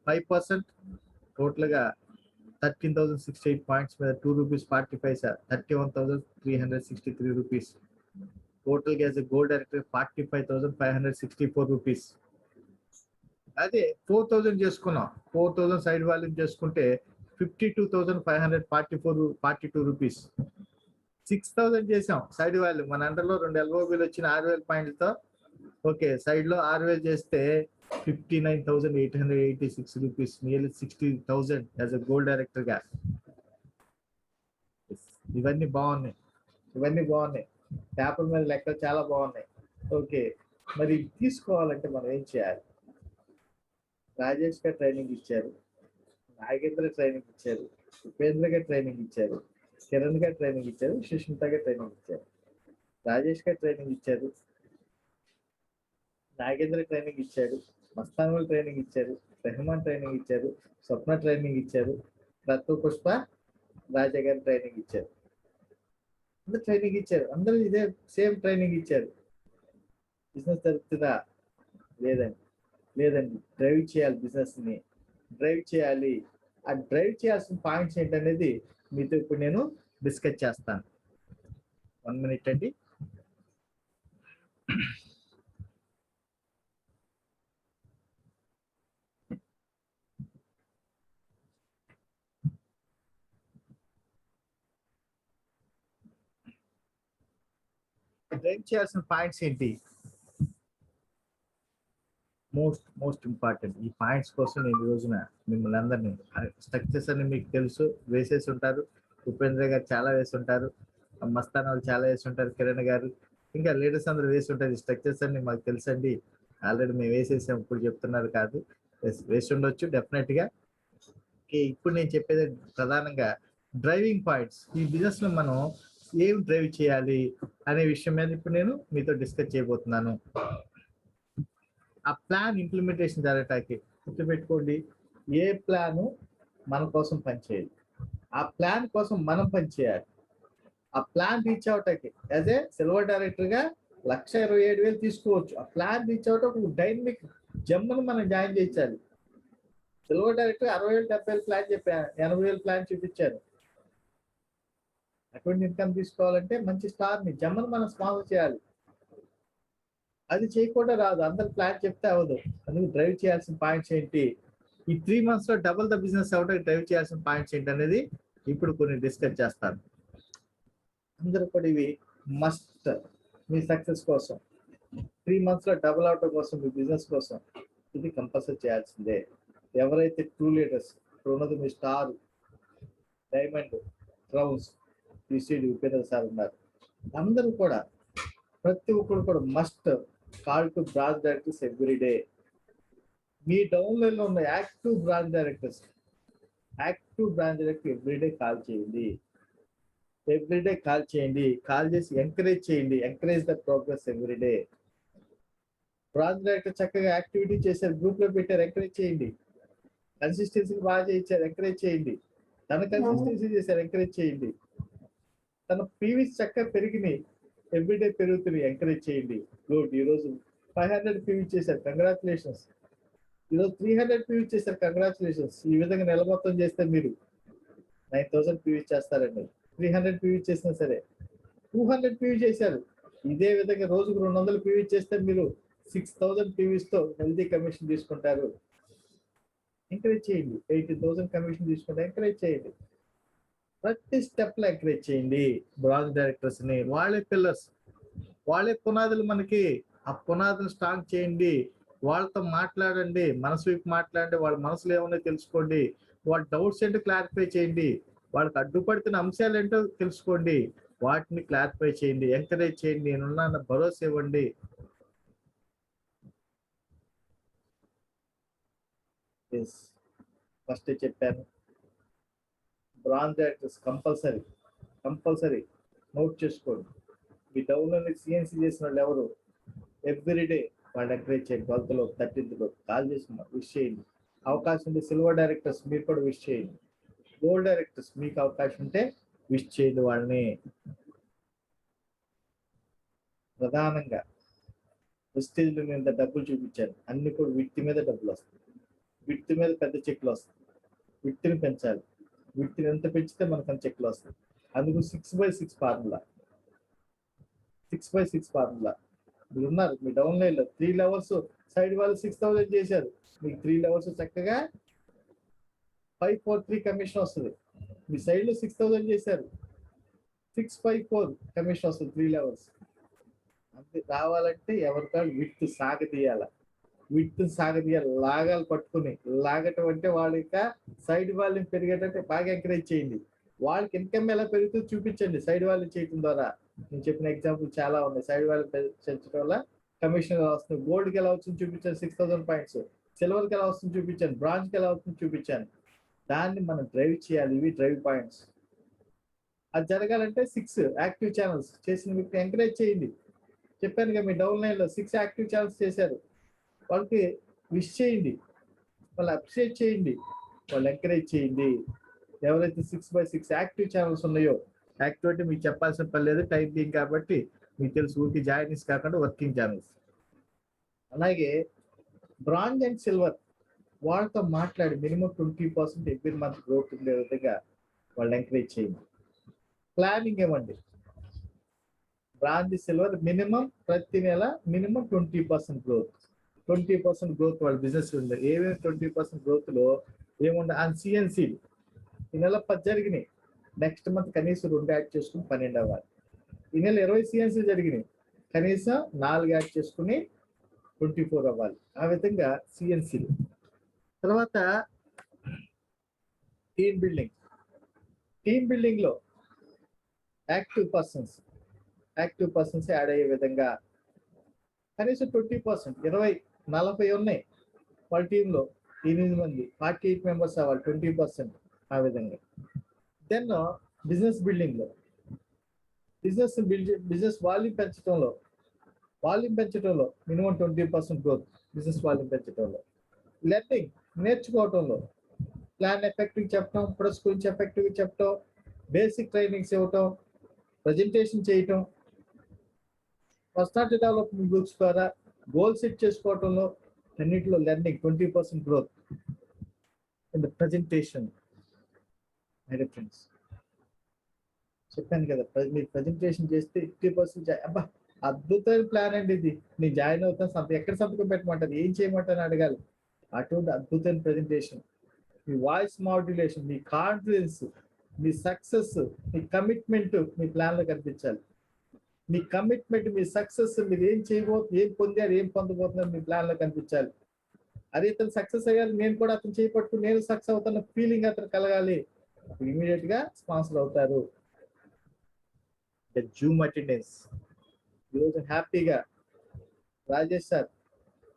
5%, టోటల్గా 13,068 పాయింట్స్ మీద 2 రూపీస్ 40 పైసా, 31,363 రూపీస్. టోటల్గా యాజ్ గోల్డ్ డైరెక్టర్ 45,564 రూపీస్. అదే 4,000 చేసుకున్నాం, 4,000 సైడ్ వాల్యూమ్ చేసుకుంటే 52,542 రూపీస్. 6,000 చేసాం సైడ్ వాల్యూమ్, మన అండర్లో 2 LOBలు వచ్చిన 6,000 పాయింట్లతో. ఓకే, సైడ్ లో 6,000 చేస్తే 59,886 rupees, nearly 60,000 as a gold director గా. ఇవన్నీ బాగున్నాయి, పేపర్ మీద లెక్కలు చాలా బాగున్నాయి. ఓకే, మరి తీసుకోవాలంటే మనం ఏం చేయాలి? రాజేష్ గారు ట్రైనింగ్ ఇచ్చారు, నాగేంద్ర ట్రైనింగ్ ఇచ్చారు, ఉపేంద్ర గారు ట్రైనింగ్ ఇచ్చారు, కిరణ్ గారు ట్రైనింగ్ ఇచ్చారు, సుష్మిత గారు ట్రైనింగ్ ఇచ్చారు. రాజేష్ గారు ట్రైనింగ్ ఇచ్చారు, నాగేంద్ర ట్రైనింగ్ ఇచ్చాడు, మస్తాన్ ట్రైనింగ్ ఇచ్చారు, రెహమాన్ ట్రైనింగ్ ఇచ్చారు, స్వప్న ట్రైనింగ్ ఇచ్చారు, రత్తు పుష్ప రాజా గారు ట్రైనింగ్ ఇచ్చారు. అందరు ట్రైనింగ్ ఇచ్చారు, అందరూ ఇదే సేమ్ ట్రైనింగ్ ఇచ్చారు. బిజినెస్ జరుగుతుందా? లేదండి. డ్రైవ్ చేయాలి, బిజినెస్ ని డ్రైవ్ చేయాలి. ఆ డ్రైవ్ చేయాల్సిన పాయింట్స్ ఏంటనేది మీతో ఇప్పుడు నేను డిస్కస్ చేస్తాను. 1 minute అండి. డ్రైవ్ చేయాల్సిన పాయింట్స్ ఏంటి? మోస్ట్ ఇంపార్టెంట్ ఈ పాయింట్స్ కోసం నేను ఈ రోజున మిమ్మల్ని అందరినీ, స్ట్రక్చర్స్ అని మీకు తెలుసు, వేసేసి ఉంటారు. ఉపేంద్ర గారు చాలా వేసి ఉంటారు, మస్తాన్ వాళ్ళు చాలా వేసి ఉంటారు, కిరణ్ గారు, ఇంకా లీడర్స్ అందరూ వేసి ఉంటారు. ఈ స్ట్రక్చర్స్ అన్ని మాకు తెలుసండి, ఆల్రెడీ మేము వేసేసాం, ఇప్పుడు చెప్తున్నారు కాదు, వేసి ఉండొచ్చు డెఫినెట్ గా. ఇప్పుడు నేను చెప్పేది ప్రధానంగా డ్రైవింగ్ పాయింట్స్. ఈ బిజినెస్ లో మనం ఏం డ్రైవ్ చేయాలి అనే విషయం మీద ఇప్పుడు నేను మీతో డిస్కస్ చేయబోతున్నాను. ఆ ప్లాన్ ఇంప్లిమెంటేషన్ జరగటానికి గుర్తుపెట్టుకోండి, ఏ ప్లాను మన కోసం పనిచేయాలి, ఆ ప్లాన్ కోసం మనం పనిచేయాలి. ఆ ప్లాన్ రీచ్ అవటానికి యాజ్ ఏ సిల్వర్ డైరెక్టర్ గా 1,27,000 తీసుకోవచ్చు. ఆ ప్లాన్ రీచ్ అవటం ఒక డైనమిక్ జమ్మును మనం జాయిన్ చేయించాలి. సిల్వర్ డైరెక్టర్ 60,000 70,000 ప్లాన్ చెప్పాను, 80,000 ప్లాన్ చూపించాను. అటువంటి ఇన్కమ్ తీసుకోవాలంటే మంచి స్టార్ ని జమ్మను మనం స్పాన్సర్ చేయాలి. అది చేయకుండా రాదు, అందరు ప్లాన్ చెప్తే అవ్వదు. అందుకు డ్రైవ్ చేయాల్సిన పాయింట్స్ ఏంటి, ఈ 3 months లో డబుల్ ద బిజినెస్ అవడానికి డ్రైవ్ చేయాల్సిన పాయింట్స్ ఏంటి అనేది ఇప్పుడు కొన్ని డిస్కస్ చేస్తాను. అందరూ కూడా ఇవి మస్ట్ మీ సక్సెస్ కోసం, 3 months లో డబుల్ అవటం కోసం, మీ బిజినెస్ కోసం ఇది కంపల్సరీ చేయాల్సిందే. ఎవరైతే ట్రూ లీడర్స్ ఇప్పుడు ఉన్నది, మీ star, diamond, crowns, PCD Upendra sir ఉన్నారు, అందరూ కూడా ప్రతి ఒక్కరు కూడా must call to branch directors every day. మీ డౌన్లైన్ లో ఉన్న active branch director everyday call చేయండి. కాల్ చేసి ఎంకరేజ్ చేయండి, encourage the progress everyday. Branch director చక్కగా యాక్టివిటీ చేశారు, గ్రూప్ లో పెట్టారు, ఎంకరేజ్ చేయండి. కన్సిస్టెన్సీ బాగా చేయించారు, ఎంకరేజ్ చేయండి. తన కన్సిస్టెన్సీ చేశారు, ఎంకరేజ్ చేయండి. తన పీవీస్ చక్కగా పెరిగినాయి, ఎవ్రీడే పెరుగుతున్నాయి, ఎంకరేజ్ చేయండి. గుడ్. ఈరోజు 500 పీవీ చేశారు, కంగ్రాచులేషన్స్. ఈరోజు 300 పీవీ చేశారు, కంగ్రాచులేషన్స్. ఈ విధంగా నెల మొత్తం చేస్తే మీరు 9,000 పీవీ చేస్తారండి. 300 పీవీ చేసినా సరే 200 పీవీ చేశారు. ఇదే విధంగా రోజుకు 200 పీవీ చేస్తే మీరు 6,000 పీవీస్తో హెల్దీ కమిషన్ తీసుకుంటారు. ఎంకరేజ్ చేయండి. 18,000 కమిషన్ తీసుకుంటే ఎంకరేజ్ చేయండి. ప్రతి స్టెప్ లో ఎంకరేజ్ చేయండి బ్రాంచ్ డైరెక్టర్స్ ని. వాళ్ళే పిల్లర్స్, వాళ్ళే పునాదులు మనకి. ఆ పునాదులు స్ట్రాంగ్ చేయండి, వాళ్ళతో మాట్లాడండి, మనసు వైపు మాట్లాడండి, వాళ్ళ మనసులో ఏమన్నా తెలుసుకోండి, వాళ్ళ డౌట్స్ ఏంటో క్లారిఫై చేయండి, వాళ్ళకి అడ్డుపడుతున్న అంశాలు ఏంటో తెలుసుకోండి, వాటిని క్లారిఫై చేయండి, ఎంకరేజ్ చేయండి, నేనున్నా భరోసా ఇవ్వండి. ఫస్ట్ చెప్పాను, బ్రాంచ్ డైరెక్టర్స్ కంపల్సరీ నోట్ చేసుకోండి. మీ డౌన్లోని సిఎన్సి చేసిన వాళ్ళు ఎవరు, ఎవ్రీడే వాళ్ళు ఎంకరేజ్ చేయండి. 12th 13th కాల్ చేసి విష్ చేయండి. అవకాశం ఉంటే సిల్వర్ డైరెక్టర్స్ మీరు కూడా విష్ చేయండి. గోల్డ్ డైరెక్టర్స్ మీకు అవకాశం ఉంటే విష్ చేయండి వాళ్ళని. ప్రధానంగా ప్రెస్టీజ్ మీద డబ్బులు చూపించాను, అన్ని కూడా విత్తి మీద డబ్బులు వస్తాయి. విత్తి మీద పెద్ద చెక్కులు వస్తాయి. విత్తిని పెంచాలి. విత్తిని ఎంత పెంచితే మనకు అంత చెక్కులు వస్తాయి. అందుకు 6/6 ఫార్ములా. 6/6 ఫార్ములా మీరు ఉన్నారు మీ డౌన్ లైన్ లో 3 లెవెల్స్, సైడ్ వాళ్ళు 6,000 చేశారు, మీకు 3 లెవెల్స్ చక్కగా 543 కమిషన్ వస్తుంది. మీ సైడ్ లో 6,000 చేశారు, 654 కమిషన్ వస్తుంది 3 లెవెల్స్. అంతే రావాలంటే ఎవరికాళ్ళు విత్ సాగదీయాల, విత్ సాగదీయాలి, లాగాలు పట్టుకుని. లాగటం అంటే వాళ్ళ యొక్క సైడ్ వాల్యూమ్ పెరిగేటట్టు బాగా ఎంకరేజ్ చేయండి. వాళ్ళకి ఇన్కమ్ ఎలా పెరుగుతుందో చూపించండి సైడ్ వాల్యూమ్ చేయడం ద్వారా. నేను చెప్పిన ఎగ్జాంపుల్ చాలా ఉన్నాయి. సైడ్ వాల్యూమ్ పెంచడం వల్ల కమిషన్ ఎలా వస్తుంది, గోల్డ్కి ఎలా వస్తుంది చూపించాను 6,000 పాయింట్స్, సిల్వర్కి ఎలా వస్తుంది చూపించాను, బ్రాంజ్కి ఎలా వస్తుంది చూపించాను. దాన్ని మనం డ్రైవ్ చేయాలి. ఇవి డ్రైవ్ పాయింట్స్. అది జరగాలంటే 6 యాక్టివ్ ఛానల్స్ చేసిన మీకు ఎంకరేజ్ చేయండి. చెప్పాను కదా మీ డౌన్ లైన్ లో 6 యాక్టివ్ ఛానల్స్ చేశారు, వాళ్ళకి విష్ చేయండి, వాళ్ళు అప్రిషియేట్ చేయండి, వాళ్ళు ఎంకరేజ్ చేయండి. ఎవరైతే 6/6 యాక్టివ్ ఛానల్స్ ఉన్నాయో, యాక్టివ్ అంటే మీకు చెప్పాల్సిన పని లేదు, టైం బీయింగ్ కాబట్టి మీకు తెలుసు, ఊరికి జాయినింగ్స్ కాకుండా వర్కింగ్ ఛానల్స్. అలాగే బ్రాంజ్ అండ్ సిల్వర్ వాళ్ళతో మాట్లాడి మినిమం 20% ఎవ్రీ మంత్ గ్రోత్ ఉండే విధంగా వాళ్ళు ఎంకరేజ్ చేయండి. ప్లానింగ్ ఇవ్వండి. బ్రాంజ్ సిల్వర్ మినిమం ప్రతి నెల మినిమం 20% గ్రోత్, 20% గ్రోత్ వాళ్ళ బిజినెస్ ఉంది. ఏమేమి 20% గ్రోత్ లో ఏముండ ఆ సిఎన్సి ఈ నెల 10 జరిగినాయి, నెక్స్ట్ మంత్ కనీసం 2 యాడ్ చేసుకుని 12 అవ్వాలి. ఈ నెల 20 సిఎన్సి జరిగినాయి, కనీసం 4 యాడ్ చేసుకుని 24 అవ్వాలి. ఆ విధంగా సిఎన్సి. తర్వాత టీమ్ బిల్డింగ్. టీమ్ బిల్డింగ్ లో యాక్టివ్ పర్సన్స్ యాడ్ అయ్యే విధంగా కనీసం 20%, 20-40 ఉన్నాయి వాళ్ళ టీంలో, 8 మంది 48 మెంబర్స్ అవ్వాలి, 20%. ఆ విధంగా. దెన్ బిజినెస్ బిల్డింగ్ లో బిజినెస్ వాల్యూమ్ పెంచడంలో మినిమం 20% గ్రోత్, బిజినెస్ వాల్యూమ్ పెంచడంలో. లెర్నింగ్ నేర్చుకోవటంలో ప్లాన్ ఎఫెక్టివ్ చెప్పడం, ప్రొడక్ట్స్ గురించి ఎఫెక్టివ్ చెప్పడం, బేసిక్ ట్రైనింగ్స్ ఇవ్వటం, ప్రజెంటేషన్ చేయటం, పర్సనాలిటీ డెవలప్మెంట్ బుక్స్ ద్వారా గోల్ సెట్ చేసుకోవటంలో అన్నింటిలో learning 20% growth in the presentation. Friends చెప్పాను కదా, మీరు ప్రజెంటేషన్ చేస్తే 50% అబ్బా అద్భుతమైన ప్లాన్ అండి ఇది, నేను జాయిన్ అవుతాను, ఎక్కడ సంతకం పెట్టమంటారు, ఏం చేయమంటారు అడగాలి. అటువంటి అద్భుతమైన ప్రజెంటేషన్. మీ వాయిస్ మాడ్యులేషన్, మీ కాన్ఫిడెన్స్, మీ సక్సెస్, మీ కమిట్మెంట్ మీ ప్లాన్ లో కనిపించాలి. మీ కమిట్మెంట్, మీ సక్సెస్, మీరు ఏం పొందారు, ఏం పొందబోతున్నారు మీ ప్లాన్ లో కనిపించాలి. అదే ఇతను సక్సెస్ అయ్యారు, నేను కూడా అతను చేపట్టుకుని నేను సక్సెస్ అవుతున్న ఫీలింగ్ అతను కలగాలి. ఇమీడియట్ గా స్పాన్సర్ అవుతారు. Zoom attendance. ఈరోజు హ్యాపీగా రాజేష్ సార్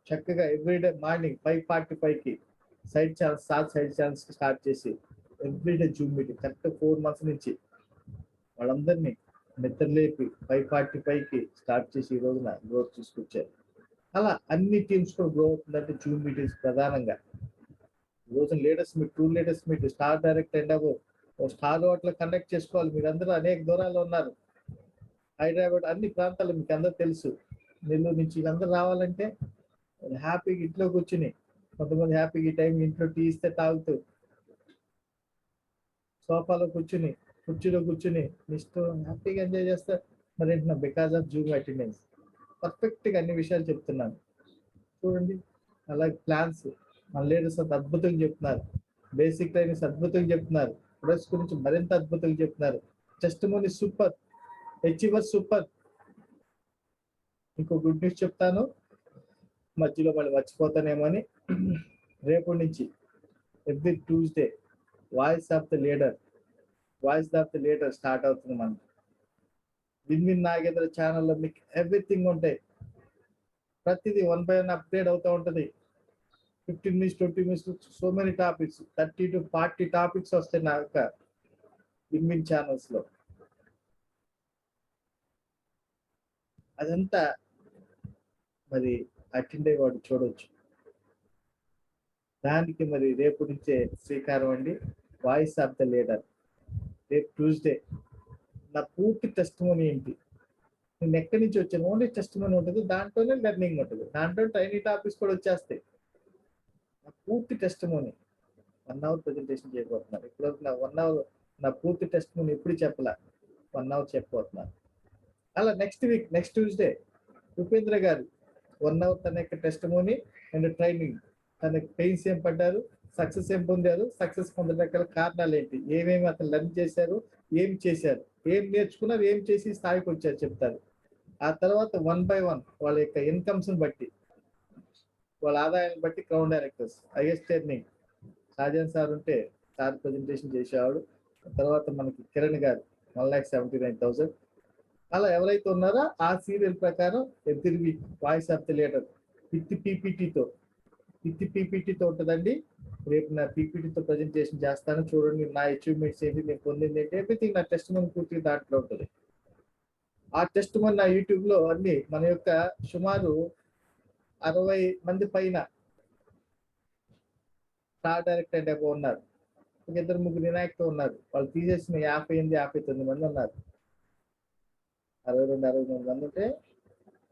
చక్కగా ఎవ్రీడే మార్నింగ్ 5:45కి సైడ్ ఛానల్స్ స్టార్ట్ చేసి everyday zoom meeting correct 4 months నుంచి వాళ్ళందరినీ నిద్రలేపి 5:45కి స్టార్ట్ చేసి ఈ రోజున గ్రోత్ తీసుకొచ్చారు. అలా అన్ని టీమ్స్ కూడా గ్రో అవుతుందంటే జూమ్ మీటింగ్స్ ప్రధానంగా. ఈ రోజు leaders meet, 2 leaders meet, star direct and star hotel conduct చేసుకోవాలి. మీరందరూ అనేక దూరాల్లో ఉన్నారు, హైదరాబాద్ అన్ని ప్రాంతాలు మీకు అందరూ తెలుసు. నెల్లూరు నుంచి వీళ్ళందరూ రావాలంటే హ్యాపీగా ఇంట్లో కూర్చుని, కొంతమంది హ్యాపీగా ఈ టైం ఇంట్లో టీ ఇస్తే తాగుతూ, సోఫాలో కూర్చుని, కుర్చీలో కూర్చుని ఇష్టం హ్యాపీగా ఎంజాయ్ చేస్తారు. మరి because of Zoom attendance. Perfect గా అన్ని విషయాలు చెప్తున్నాను చూడండి. అలాగే ప్లాన్స్ మన లీడర్స్ అంత అద్భుతంగా చెప్తున్నారు, బేసిక్ ట్రైనింగ్స్ అద్భుతంగా చెప్తున్నారు, ప్రొడక్ట్స్ గురించి మరింత అద్భుతంగా చెప్తున్నారు. Testimony super, achiever super. ఇంకో గుడ్ న్యూస్ చెప్తాను, మధ్యలో మళ్ళీ మర్చిపోతానేమో అని. రేపటి నుంచి every Tuesday voice of the leader start అవుతుంది. మనం విన్ నాగేంద్ర ఛానల్లో మీకు ఎవ్రీథింగ్ ఉంటాయి, ప్రతిదీ 1 by 1 అప్డేట్ అవుతూ ఉంటుంది. 15 minutes 20 minutes so many topics, 30 to 40 topics వస్తాయి నా యొక్క విన్ ఛానల్స్ లో. అదంతా మరి అటెండ్ అయ్యేవాడు చూడవచ్చు. దానికి మరి రేపు నుంచే శ్రీకారం అండి, వాయిస్ ఆఫ్ ద లీడర్. రేపు ట్యూస్డే నా పూర్తి టెస్టిమోనీ ఏంటి, నేను ఎక్కడి నుంచి వచ్చాను, ఓన్లీ టెస్టిమోనీ ఉంటుంది, దాంట్లోనే లెర్నింగ్ ఉంటుంది, దాంట్లో ట్రైనింగ్ టాపిక్స్ కూడా వచ్చేస్తాయి. నా పూర్తి టెస్టిమోనీ 1 అవర్ ప్రెజెంటేషన్ చేయబోతున్నారు. ఇప్పుడు నా 1 అవర్ నా పూర్తి టెస్టిమోనీ ఎప్పుడు చెప్పలా, 1 అవర్ చెప్పబోతున్నారు. అలా next week next Tuesday Upendra గారు 1 అవర్ తన యొక్క టెస్టిమోనీ అండ్ ట్రైనింగ్, తనకి పెయిన్స్ ఏం పడ్డారు, సక్సెస్ ఏం పొందారు, సక్సెస్ పొందడానికి కారణాలు ఏంటి, ఏమేమి అతను లర్న్ చేశారు, ఏం చేశారు, ఏం నేర్చుకున్నారు, ఏం చేసి స్థాయికి వచ్చారు చెప్తారు. ఆ తర్వాత 1 by 1 వాళ్ళ యొక్క ఇన్కమ్స్ బట్టి, వాళ్ళ ఆదాయాన్ని బట్టి crown directors highest earning Shajan sir ఉంటే సార్ ప్రజెంటేషన్ చేసేవాడు. తర్వాత మనకి కిరణ్ గారు 1,79,000. అలా ఎవరైతే ఉన్నారో ఆ సీరియల్ ప్రకారం every week voice of the leader with పీపీటీతో ఉంటుందండి. రేపు నా పీపీటీతో ప్రజెంటేషన్ చేస్తాను, చూడండి నా అచీవ్మెంట్స్ ఏంటి, నేను పొందింది ఏంటి, ఎవ్రీథింగ్ నా టెస్ట్ మనీ పూర్తిగా దాంట్లో ఉంటుంది. ఆ టెస్ట్ మనీ నా యూట్యూబ్ లో అన్ని మన యొక్క సుమారు 60 మంది పైన స్టార్ డైరెక్టర్ అంటే ఉన్నారు. ఒక 2-3 ఇన్యాక్టివ్ ఉన్నారు. వాళ్ళు తీసేసిన 58-59 మంది ఉన్నారు. 62-63 మంది ఉంటే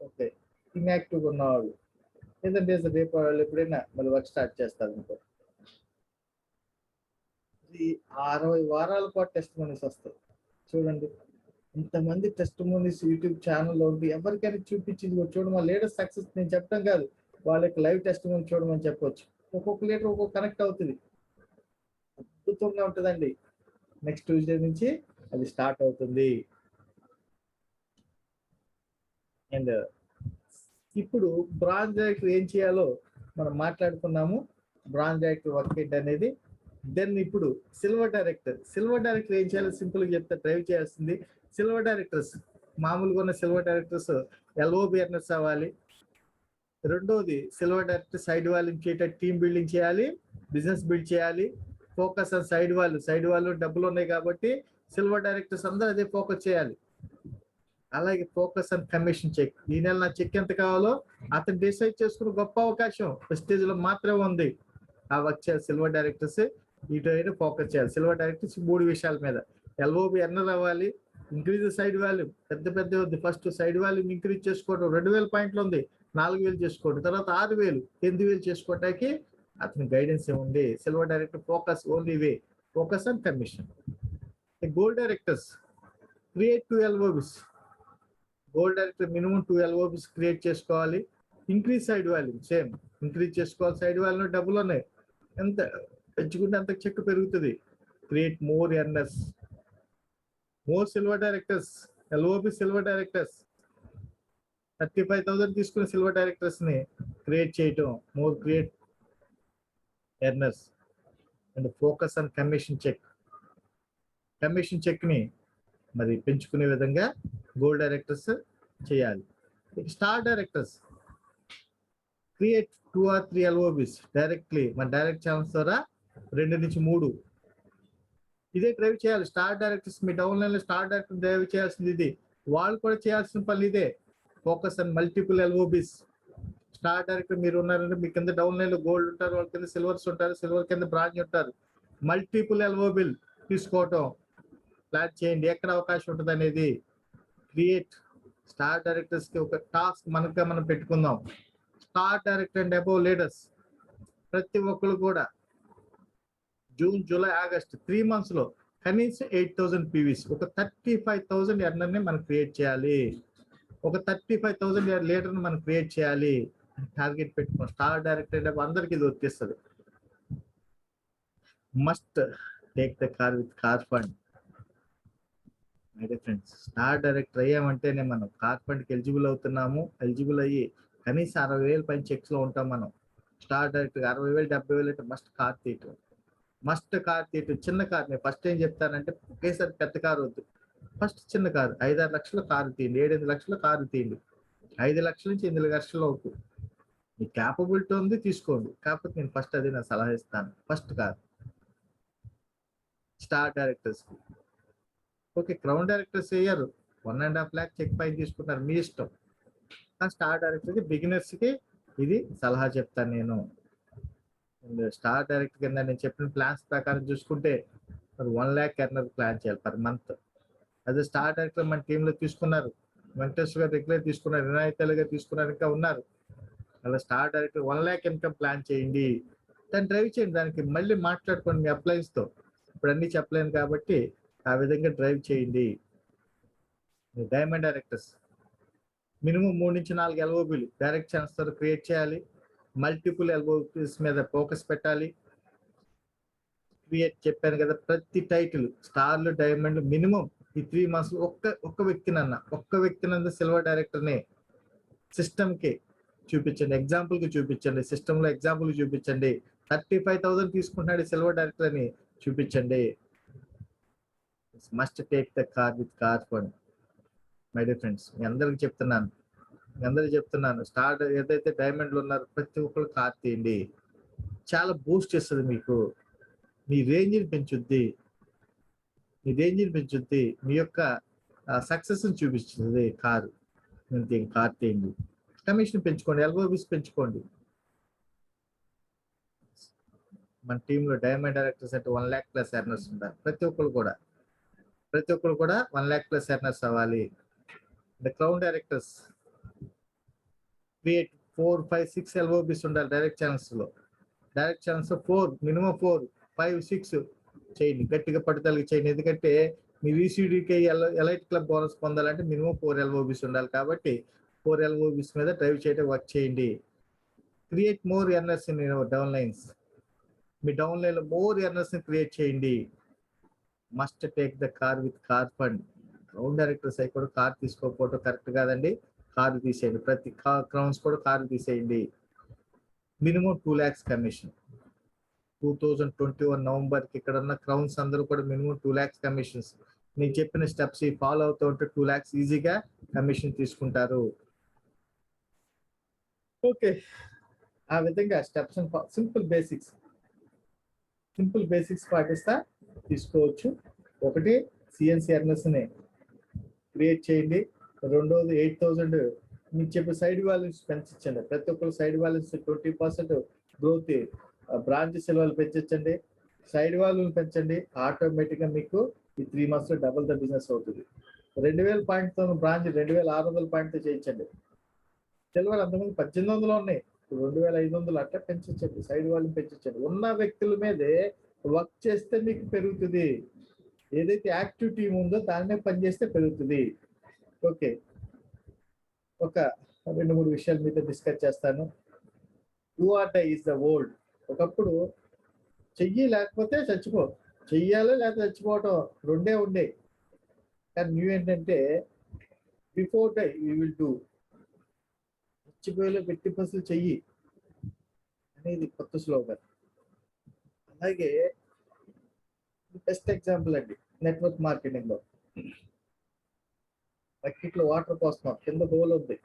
ఓకే ఇన్యాక్టివ్ ఉన్నవాళ్ళు, లేదంటే రేపు వాళ్ళు ఎప్పుడైనా మళ్ళీ వర్క్ స్టార్ట్ చేస్తారు అనుకో. ఈ 60 వారాల పాటు టెస్ట్ మనీస్ వస్తాయి. చూడండి ఇంతమంది టెస్ట్ మనీస్ యూట్యూబ్ ఛానల్లో ఉండి ఎవరికైనా చూపించింది చూడడం, మా లీడర్ సక్సెస్ నేను చెప్పడం కాదు, వాళ్ళ యొక్క లైవ్ టెస్ట్ మనీ చూడమని చెప్పొచ్చు. ఒక్కొక్క లీడర్ ఒక్కొక్క కనెక్ట్ అవుతుంది, అద్భుతంగా ఉంటుందండి. నెక్స్ట్ ట్యూస్డే నుంచి అది స్టార్ట్ అవుతుంది. అండ్ ఇప్పుడు బ్రాంజ్ డైరెక్టర్ ఏం చేయాలో మనం మాట్లాడుకున్నాము. బ్రాంజ్ డైరెక్టర్ వర్క్ ఏంటి అనేది. దెన్ ఇప్పుడు సిల్వర్ డైరెక్టర్ ఏం చేయాలో సింపుల్ గా చెప్తే డ్రైవ్ చేయాల్సింది. సిల్వర్ డైరెక్టర్స్ మామూలుగా ఉన్న సిల్వర్ డైరెక్టర్స్ ఎల్ఓబి ఎర్నర్స్ అవ్వాలి. రెండోది సిల్వర్ డైరెక్టర్ సైడ్ వాల్యూమ్ చేయటం, టీమ్ బిల్డింగ్ చేయాలి, బిజినెస్ బిల్డ్ చేయాలి, ఫోకస్ ఆన్ సైడ్ వాళ్ళు డబ్బులు ఉన్నాయి కాబట్టి సిల్వర్ డైరెక్టర్స్ అందరూ అదే ఫోకస్ చేయాలి. అలాగే ఫోకస్ ఆన్ కమిషన్ చెక్, ఈ నెల నా చెక్ ఎంత కావాలో అతను డిసైడ్ చేసుకున్న గొప్ప అవకాశం ప్రెస్టేజ్ లో మాత్రమే ఉంది. ఆ వర్క్ చేయాలి సిల్వర్ డైరెక్టర్స్, ఇటు ఫోకస్ చేయాలి. సిల్వర్ డైరెక్టర్స్ 3 విషయాల మీద. ఎల్ఓబి ఎర్నర్ అవ్వాలి, ఇంక్రీజ్ సైడ్ వాల్యూమ్, పెద్ద ఉంది. ఫస్ట్ సైడ్ వాల్యూమ్ ఇంక్రీజ్ చేసుకోవడం 2000 పాయింట్లు ఉంది, 4000 చేసుకోవడం, తర్వాత 6000 8,000 చేసుకోవడానికి అతని గైడెన్స్ ఏముంది. Silver director focus only way, focus on commission. Gold directors create 2 LOBs. Gold director minimum 2 LOBs create చేసుకోవాలి. Increase side volume same increase చేసుకోవాలి. సైడ్ వాల్యూమ్ డబ్బులు ఉన్నాయి, ఎంత పెంచుకుంటే అంత చెక్ పెరుగుతుంది. Create more earners, more silver directors, LOB silver directors 35,000 తీసుకున్న silver directors ని క్రియేట్ చేయటం, more create earners and focus on commission check ని మరి పెంచుకునే విధంగా గోల్డ్ డైరెక్టర్స్ చేయాలి. Star directors create 2 or 3 LOBs directly మన డైరెక్ట్ ఛానల్స్ ద్వారా 2 నుంచి 3 ఇదే డ్రైవ్ చేయాలి. స్టార్ డైరెక్టర్స్ మీ డౌన్ లైన్ లో స్టార్ డైరెక్టర్ డ్రైవ్ చేయాల్సింది ఇది. వాళ్ళు కూడా చేయాల్సిన పని ఇదే, focus on multiple LOBs. Star director మీరు ఉన్నారంటే మీ కింద డౌన్ లైన్ లో గోల్డ్ ఉంటారు, వాళ్ళ కింద సిల్వర్స్ ఉంటారు, సిల్వర్ కింద బ్రాంజ్ ఉంటారు. మల్టిపుల్ ఎల్ఓబిల్ తీసుకోవటం ప్లాన్ చేయండి, ఎక్కడ అవకాశం ఉంటుంది అనేది. క్రియేట్ స్టార్ డైరెక్టర్స్ కి ఒక టాస్క్ మనం పెట్టుకుందాం. Star director and above leaders ప్రతి ఒక్కరు కూడా జూన్, జూలై, ఆగస్ట్ 3 months లో కనీసం 8,000 పీవీస్, ఒక 35,000 ఎర్నర్ ని మనం క్రియేట్ చేయాలి. ఒక 35,000 లీడర్ ని మనం క్రియేట్ చేయాలి టార్గెట్ పెట్టుకోం. స్టార్ డైరెక్టర్ అందరికి ఇది వచ్చేస్తుంది. Must take the car with car fund. My dear friends, star director అయ్యామంటేనే మనం కార్ ఫండ్కి ఎలిజిబుల్ అవుతున్నాము. ఎలిజిబుల్ అయ్యి కనీసం 60,000 పైన చెక్స్ లో ఉంటాం మనం. స్టార్ డైరెక్టర్ 60,000 70,000 అంటే మస్ట్ కార్ తీయటం. చిన్న కార్. నేను ఫస్ట్ ఏం చెప్తానంటే ఒకేసారి పెద్ద కారు వద్దు, ఫస్ట్ చిన్న కారు 5-6 లక్షల కారు తీయండి, 7-8 లక్షల కారు తీయండి. 5 లక్షల నుంచి 8 లక్షల వరకు మీ క్యాపబిలిటీ ఉంది, తీసుకోండి. కాకపోతే నేను ఫస్ట్ అది నా సలహా ఇస్తాను, ఫస్ట్ కార్ స్టార్ డైరెక్టర్స్ కి. ఓకే, క్రౌన్ డైరెక్టర్స్ అయ్యారు 1.5 lakh చెక్ పైన తీసుకుంటారు, మీ ఇష్టం. స్టార్ డైరెక్టర్ కి బిగినర్స్ కి ఇది సలహా చెప్తాను నేను. స్టార్ డైరెక్టర్ కింద నేను చెప్పిన ప్లాన్స్ ప్రకారం చూసుకుంటే మరి 1 lakh ఎర్నర్ ప్లాన్ చేయాలి పర్ మంత్. అదే స్టార్ డైరెక్టర్ మన టీంలో తీసుకున్నారు, వెంకటేశ్వర గారు రెగ్యులర్ తీసుకున్నారు, వినాయకులుగా తీసుకున్నారు, ఇంకా ఉన్నారు. అలా star director 1 lakh income plan చేయండి, దాన్ని డ్రైవ్ చేయండి. దానికి మళ్ళీ మాట్లాడుకోండి మీ అప్లయన్స్ తో. ఇప్పుడు అన్ని చెప్పలేను కాబట్టి ఆ విధంగా డ్రైవ్ చేయండి. డైమండ్ డైరెక్టర్స్ మినిమం 3 నుంచి 4 ఎల్ఓబిలు డైరెక్ట్ ఛాన్స్ తో క్రియేట్ చేయాలి. మల్టిపుల్ ఎల్ఓబిస్ మీద ఫోకస్ పెట్టాలి. క్రియేట్ చెప్పాను కదా, ప్రతి టైటిల్ స్టార్లు డైమండ్ మినిమం ఈ 3 months ఒక్క వ్యక్తినన్నా సిల్వర్ డైరెక్టర్ని సిస్టమ్ కి చూపించండి, ఎగ్జాంపుల్ కి చూపించండి, సిస్టమ్ లో ఎగ్జాంపుల్ చూపించండి. 35,000 తీసుకుంటున్నాడు సిల్వర్ డైరెక్టర్ అని చూపించండి. Must take the car with car fund. My dear friends, మీ అందరికి చెప్తున్నాను, స్టార్ ఏదైతే డైమండ్లు ఉన్నారో ప్రతి ఒక్కరు కార్ తీయండి. చాలా బూస్ట్ చేస్తుంది మీకు, మీ రేంజ్ని పెంచుద్ది, మీ యొక్క సక్సెస్ చూపిస్తుంది కారు. కార్ తీయండి, కమిషన్ పెంచుకోండి, ఎల్ఓబిస్ పెంచుకోండి. మన టీంలో డైమండ్ డైరెక్టర్స్ అంటే 1 lakh ప్లస్ ఎర్నర్స్ ఉంటారు. ప్రతి ఒక్కరు కూడా 1 lakh ప్లస్ ఎర్నర్స్ అవ్వాలి. క్రౌన్ డైరెక్టర్స్ క్రియేట్ 4, 5, 6 ఎల్ఓబిస్ ఉండాలి డైరెక్ట్ ఛానల్స్ లో. 4 మినిమం 4, 5, 6 చేయండి, గట్టిగా పట్టుదలకి చేయండి. ఎందుకంటే మీ VCDకి ఎలైట్ క్లబ్ బోనస్ పొందాలంటే మినిమం 4 ఎల్ఓబిస్ ఉండాలి. కాబట్టి 4 ఎల్ఓబిస్ మీద డ్రైవ్ చేయడం వర్క్ చేయండి. Create more earners in down lines. Me down line లో మోర్ ఎర్నర్స్ ని క్రియేట్ చేయండి. Must take the car with car fund. Crown directors అయి కూడా కార్ తీసుకోకపోవడం కరెక్ట్ కాదండి. కారు తీసేయండి, ప్రతి క్రౌన్స్ కూడా కారు తీసేయండి. Minimum 2 lakhs commission. 2021 నవంబర్ కి ఇక్కడ ఉన్న క్రౌన్స్ అందరూ కూడా మినిమం 2 lakhs కమిషన్స్. నేను చెప్పిన స్టెప్స్ ఫాలో అవుతూ ఉంటే 2 lakhs ఈజీగా కమిషన్ తీసుకుంటారు. ఓకే, ఆ విధంగా స్టెప్స్ సింపుల్ బేసిక్స్ పాటిస్తా తీసుకోవచ్చు. ఒకటి, సిఎన్సి ఎర్నర్స్ ని క్రియేట్ చేయండి. రెండోది 8,000 మీకు చెప్పే సైడ్ వాల్యూస్ పెంచండి. ప్రతి ఒక్కరు సైడ్ వాల్యూస్ 20% గ్రోత్, బ్రాంచ్ సెలవులు పెంచండి, సైడ్ వాల్యూలు పెంచండి. ఆటోమేటిక్ గా మీకు ఈ 3 months లో డబుల్ ద బిజినెస్ అవుతుంది. 2,000 పాయింట్తో బ్రాంచ్ 2,600 పాయింట్తో చేయించండి. సెలవులు అంతకుముందు 1,800 ఉన్నాయి, 2,500 అట్లా పెంచండి. సైడ్ వాల్యూమ్ పెంచండి. ఉన్న వ్యక్తుల మీదే వర్క్ చేస్తే మీకు పెరుగుతుంది. ఏదైతే యాక్టివ్ టీమ్ ఉందో దాన్నే పనిచేస్తే పెరుగుతుంది. ఓకే, ఒక 2-3 విషయాలు మీతో డిస్కస్ చేస్తాను. Do or die is the old. ఒకప్పుడు చెయ్యి లేకపోతే చచ్చిపో, చెయ్యాలో లేకపోతే చచ్చిపోవటం రెండే ఉండే. కానీ న్యూ ఏంటంటే before die we will do. చచ్చిపోయేలో పెట్టి పసులు చెయ్యి అనేది కొత్త స్లోగన్. అలాగే బెస్ట్ ఎగ్జాంపుల్ అండి, నెట్వర్క్ మార్కెటింగ్ లో బకెట్ లో వాటర్ పోస్తున్నాం, కింద హోల్ ఉంది,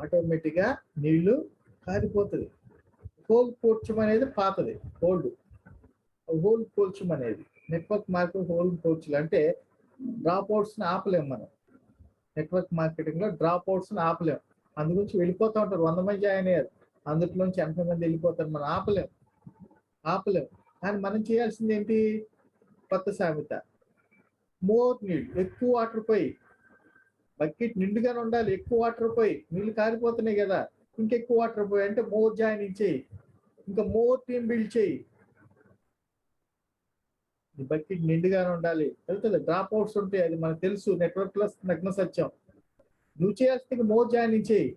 ఆటోమేటిక్ గా నీళ్లు కారిపోతుంది. హోల్ పోర్చమనేది పాతది, హోల్ పోల్చమనేది. నెట్వర్క్ మార్కెట్ హోల్ పోర్చులు అంటే డ్రాప్ అవుట్స్ ని ఆపలేం మనం. నెట్వర్క్ మార్కెటింగ్ లో డ్రాప్ అవుట్స్ ని ఆపలేం. అందుగురించి వెళ్ళిపోతూ ఉంటారు. 100 మంది జాయిన్ అయ్యారు, అందులోంచి 80 మంది వెళ్ళిపోతారు. మనం ఆపలేం. కానీ మనం చేయాల్సింది ఏంటి? కొత్త సామెత, మోర్ నీడ్, ఎక్కువ వాటర్ పోయి. బకెట్ నిండుగానే ఉండాలి, ఎక్కువ వాటర్ పోయి. నీళ్ళు కారిపోతున్నాయి కదా, ఇంకెక్కువ వాటర్ పోయి. అంటే మోర్ జాయినింగ్ చేయి, ఇంకా మోర్ టీమ్ బిల్డ్ చేయి. ఈ బకెట్ నిండుగానే ఉండాలి. వెళ్తుంది, డ్రాప్ అవుట్స్ ఉంటాయి, అది మనకు తెలుసు. నెట్వర్క్ ప్లస్ నగ్న సత్యం. నువ్వు చేయాల్సింది మోర్ జాయినింగ్ చేయి.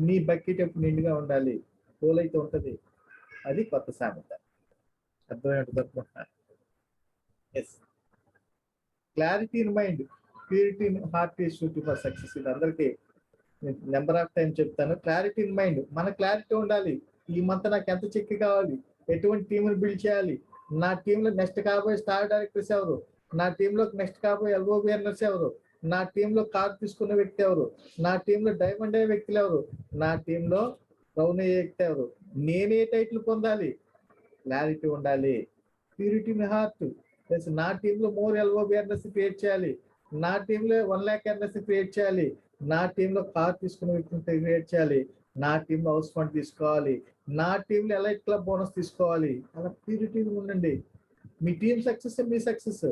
నీ బకెట్ ఎప్పుడు నిండుగా ఉండాలి, హోల్ అయితే ఉంటది. అది కొత్త సామెత. అర్థమైనట్టు అనుకుంటున్నాను. Yes, clarity in mind, purity in heart is shooting for success. ఇది అందరికీ నెంబర్ ఆఫ్ టైం చెప్తాను. క్లారిటీ ఇన్ మైండ్, మన క్లారిటీ ఉండాలి. ఈ మంత్ నాకు ఎంత చెక్ కావాలి, ఎటువంటి టీంని బిల్డ్ చేయాలి, నా టీంలో నెక్స్ట్ కాబోయే స్టార్ డైరెక్టర్స్ ఎవరు, నా టీంలో నెక్స్ట్ కాబోయే ఎల్ఓబి ఎర్నర్స్ ఎవరు, నా టీంలో కార్ తీసుకున్న వ్యక్తి ఎవరు, నా టీంలో డైమండ్ అయ్యే వ్యక్తులు ఎవరు, నా టీంలో బ్రౌన్ అయ్యే వ్యక్తి ఎవరు, నేనే టైటిల్ పొందాలి. క్లారిటీ ఉండాలి. ప్యూరిటీ ఇన్ హార్ట్, ప్లస్ నా టీంలో మోర్ ఎల్ఓబి ఎర్నర్స్ క్రియేట్ చేయాలి, నా టీంలో 1 lakh ఎర్నర్స్ క్రియేట్ చేయాలి, నా టీంలో కార్ తీసుకున్న వ్యక్తిని క్రియేట్ చేయాలి, నా టీంలో హౌస్ ఫండ్ తీసుకోవాలి, నా టీంలో ఎలైట్ క్లబ్ బోనస్ తీసుకోవాలి. అలా ప్యూరిటీ ఉండండి. మీ టీం సక్సెస్ మీ సక్సెస్,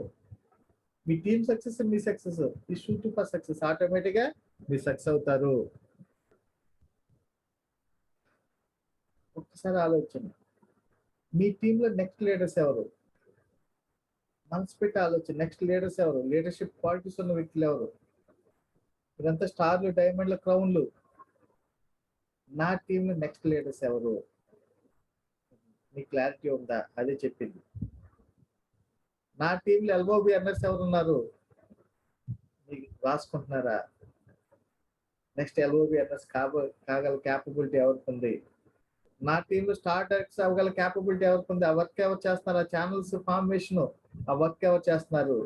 మీ టీం సక్సెస్ మీ సక్సెస్, ఈ షూట్ ఫర్ సక్సెస్ ఆటోమేటిక్ గా మీరు సక్సెస్ అవుతారు. ఒక్కసారి ఆలోచన, మీ టీంలో నెక్స్ట్ లీడర్స్ ఎవరు? మనసు పెట్టి ఆలోచన, నెక్స్ట్ లీడర్స్ ఎవరు? లీడర్షిప్ క్వాలిటీస్ ఉన్న వ్యక్తులు ఎవరు? ఇదంతా స్టార్లు, డైమండ్లు, క్రౌన్లు. నా టీంలో నెక్స్ట్ లీడర్స్ ఎవరు? మీ క్లారిటీ ఉందా? అదే చెప్పింది. నా టీంలో ఎల్ఓబి ఎర్నర్స్ ఎవరు ఉన్నారు? మీకు రాసుకుంటున్నారా? నెక్స్ట్ ఎల్ఓబి ఎర్నర్స్ కాగల క్యాపబిలిటీ ఎవరికి ఉంది? నా టీంలో స్టార్ డైరెక్టర్స్ అవ్వగల క్యాపబిలిటీ ఎవరికి ఉంది? ఆ వర్క్ ఎవరు చేస్తున్నారు? ఆ ఛానల్స్ ఫార్మేషన్, ఆ వర్క్ ఎవరు చేస్తున్నారు?